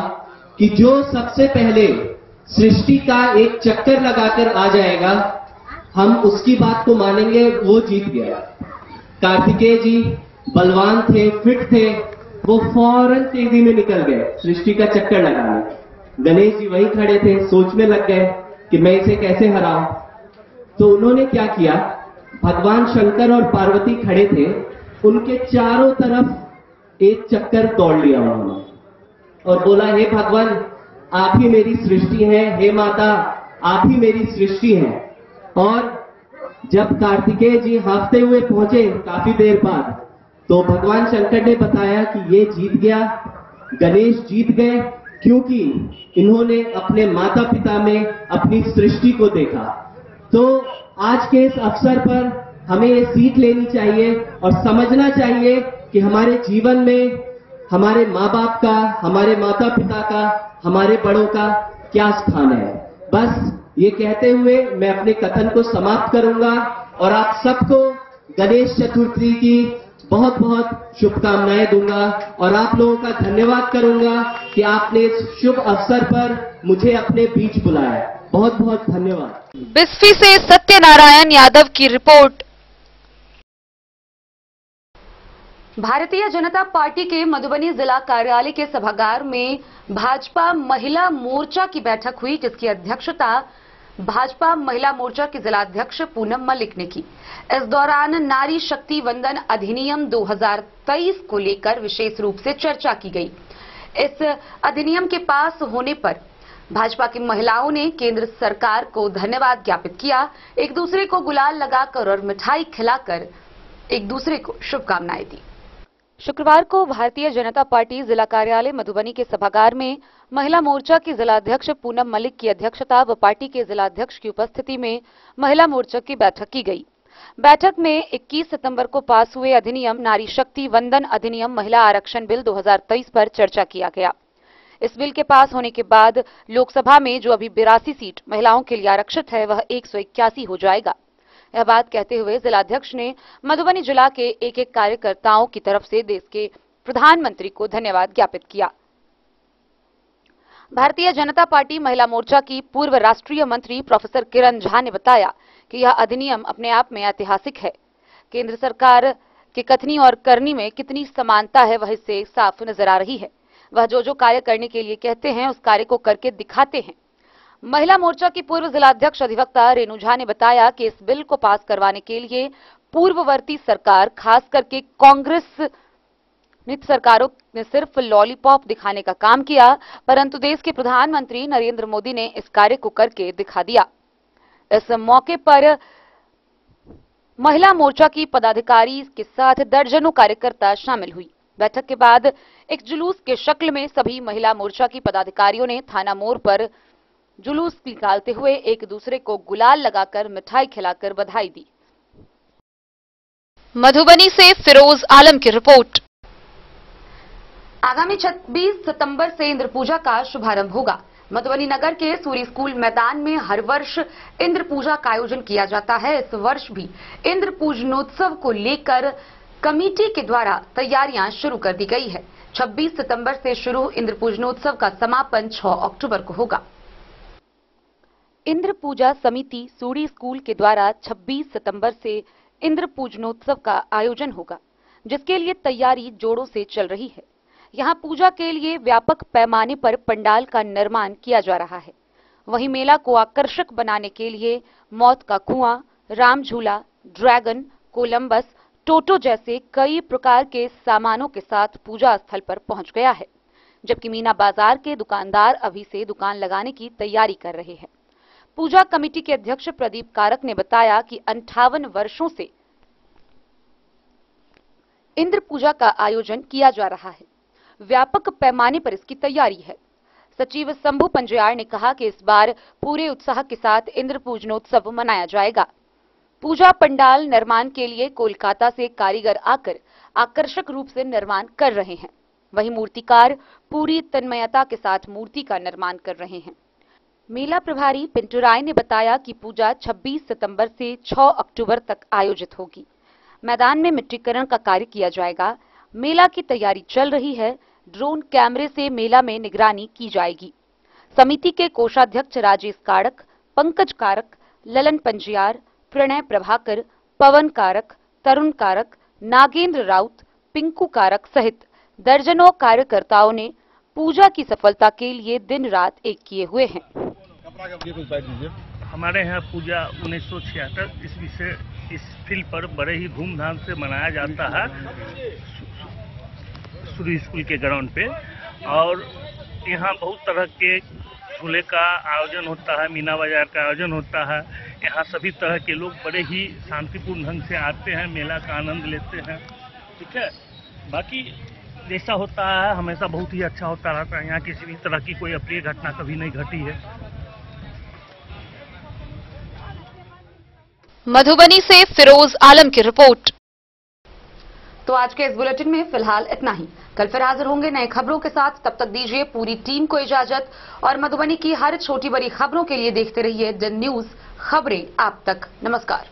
कि जो सबसे पहले सृष्टि का एक चक्कर लगाकर आ जाएगा, हम उसकी बात को मानेंगे, वो जीत गया। कार्तिकेय जी बलवान थे, फिट थे, वो फौरन तेजी में निकल गए सृष्टि का चक्कर लगाने। गणेश जी वहीं खड़े थे, सोचने लग गए कि मैं इसे कैसे हराऊं। तो उन्होंने क्या किया, भगवान शंकर और पार्वती खड़े थे, उनके चारों तरफ एक चक्कर दौड़ लिया उन्होंने और बोला, हे भगवान आप ही मेरी सृष्टि हैं, हे माता आप ही मेरी सृष्टि हैं। और जब कार्तिकेय जी हाँफते हुए पहुंचे काफी देर बाद, तो भगवान शंकर ने बताया कि ये जीत गया, गणेश जीत गए, क्योंकि इन्होंने अपने माता पिता में अपनी सृष्टि को देखा। तो आज के इस अवसर पर हमें ये सीख लेनी चाहिए और समझना चाहिए कि हमारे जीवन में हमारे माँ बाप का, हमारे माता पिता का, हमारे बड़ों का क्या स्थान है। बस ये कहते हुए मैं अपने कथन को समाप्त करूंगा और आप सबको गणेश चतुर्थी की बहुत बहुत शुभकामनाएं दूंगा और आप लोगों का धन्यवाद करूंगा कि आपने इस शुभ अवसर पर मुझे अपने बीच बुलाया। बहुत बहुत धन्यवाद। बिस्फी से सत्यनारायण यादव की रिपोर्ट। भारतीय जनता पार्टी के मधुबनी जिला कार्यालय के सभागार में भाजपा महिला मोर्चा की बैठक हुई, जिसकी अध्यक्षता भाजपा महिला मोर्चा की जिलाध्यक्ष पूनम मलिक ने की। इस दौरान नारी शक्ति वंदन अधिनियम 2023 को लेकर विशेष रूप से चर्चा की गई। इस अधिनियम के पास होने पर भाजपा की महिलाओं ने केंद्र सरकार को धन्यवाद ज्ञापित किया, एक दूसरे को गुलाल लगाकर और मिठाई खिलाकर एक दूसरे को शुभकामनाएं दी। शुक्रवार को भारतीय जनता पार्टी जिला कार्यालय मधुबनी के सभागार में महिला मोर्चा की जिलाध्यक्ष पूनम मलिक की अध्यक्षता व पार्टी के जिलाध्यक्ष की उपस्थिति में महिला मोर्चा की बैठक की गई। बैठक में 21 सितंबर को पास हुए अधिनियम नारी शक्ति वंदन अधिनियम महिला आरक्षण बिल 2023 पर चर्चा किया गया। इस बिल के पास होने के बाद लोकसभा में जो अभी 82 सीट महिलाओं के लिए आरक्षित है, वह 181 हो जाएगा। यह बात कहते हुए जिलाध्यक्ष ने मधुबनी जिला के एक एक कार्यकर्ताओं की तरफ से देश के प्रधानमंत्री को धन्यवाद ज्ञापित किया। भारतीय जनता पार्टी महिला मोर्चा की पूर्व राष्ट्रीय मंत्री प्रोफेसर किरण झा ने बताया कि यह अधिनियम अपने आप में ऐतिहासिक है। केंद्र सरकार के कथनी और करनी में कितनी समानता है, वह इससे साफ नजर आ रही है। वह जो कार्य करने के लिए कहते हैं, उस कार्य को करके दिखाते हैं। महिला मोर्चा की पूर्व जिलाध्यक्ष अधिवक्ता रेणु झा ने बताया कि इस बिल को पास करवाने के लिए पूर्ववर्ती सरकार, खास करके कांग्रेस सरकारों ने सिर्फ लॉलीपॉप दिखाने का काम किया, परंतु देश के प्रधानमंत्री नरेंद्र मोदी ने इस कार्य को करके दिखा दिया। इस मौके पर महिला मोर्चा की पदाधिकारी के साथ दर्जनों कार्यकर्ता शामिल हुई। बैठक के बाद एक जुलूस के शक्ल में सभी महिला मोर्चा की पदाधिकारियों ने थाना मोड़ पर जुलूस निकालते हुए एक दूसरे को गुलाल लगाकर मिठाई खिलाकर बधाई दी। मधुबनी से फिरोज आलम की रिपोर्ट। आगामी 26 सितंबर से इंद्र पूजा का शुभारंभ होगा। मधुबनी नगर के सूरी स्कूल मैदान में हर वर्ष इंद्र पूजा का आयोजन किया जाता है। इस वर्ष भी इंद्र पूजनोत्सव को लेकर कमेटी के द्वारा तैयारियां शुरू कर दी गई है। 26 सितंबर से शुरू इंद्र पूजनोत्सव का समापन 6 अक्टूबर को होगा। इंद्र पूजा समिति सूरी स्कूल के द्वारा 26 सितंबर से इंद्र पूजनोत्सव का आयोजन होगा, जिसके लिए तैयारी जोरों से चल रही है। यहाँ पूजा के लिए व्यापक पैमाने पर पंडाल का निर्माण किया जा रहा है। वहीं मेला को आकर्षक बनाने के लिए मौत का कुआं, राम झूला, ड्रैगन, कोलंबस, टोटो जैसे कई प्रकार के सामानों के साथ पूजा स्थल पर पहुंच गया है, जबकि मीना बाजार के दुकानदार अभी से दुकान लगाने की तैयारी कर रहे हैं। पूजा कमेटी के अध्यक्ष प्रदीप कारक ने बताया कि 58 वर्षों से इंद्र पूजा का आयोजन किया जा रहा है। व्यापक पैमाने पर इसकी तैयारी है। सचिव शंभू पंजयार ने कहा कि इस बार पूरे उत्साह के साथ इंद्र पूजनोत्सव मनाया जाएगा। पूजा पंडाल निर्माण के लिए कोलकाता से कारीगर आकर आकर्षक रूप से निर्माण कर रहे हैं। वहीं मूर्तिकार पूरी तन्मयता के साथ मूर्ति का निर्माण कर रहे हैं। मेला प्रभारी पिंटू राय ने बताया कि पूजा 26 सितंबर से 6 अक्टूबर तक आयोजित होगी। मैदान में मिट्टीकरण का कार्य किया जाएगा। मेला की तैयारी चल रही है। ड्रोन कैमरे से मेला में निगरानी की जाएगी। समिति के कोषाध्यक्ष राजेश कारक, पंकज कारक, ललन पंजियार, प्रणय प्रभाकर, पवन कारक, तरुण कारक, नागेंद्र राउत, पिंकू कारक सहित दर्जनों कार्यकर्ताओं ने पूजा की सफलता के लिए दिन रात एक किए हुए हैं। हमारे यहाँ पूजा 1976 ईस्वी से इस फील्ड पर बड़े ही धूमधाम से मनाया जाता है, सूर्य स्कूल के ग्राउंड पे। और यहाँ बहुत तरह के झूले का आयोजन होता है, मीना बाजार का आयोजन होता है। यहाँ सभी तरह के लोग बड़े ही शांतिपूर्ण ढंग से आते हैं, मेला का आनंद लेते हैं। ठीक है, बाकी जैसा होता है हमेशा बहुत ही अच्छा होता रहता है। यहाँ किसी भी तरह की कोई अप्रिय घटना कभी नहीं घटी है। मधुबनी से फिरोज आलम की रिपोर्ट। तो आज के इस बुलेटिन में फिलहाल इतना ही। कल फिर हाजिर होंगे नए खबरों के साथ। तब तक दीजिए पूरी टीम को इजाजत और मधुबनी की हर छोटी बड़ी खबरों के लिए देखते रहिए द न्यूज, खबरें आप तक। नमस्कार।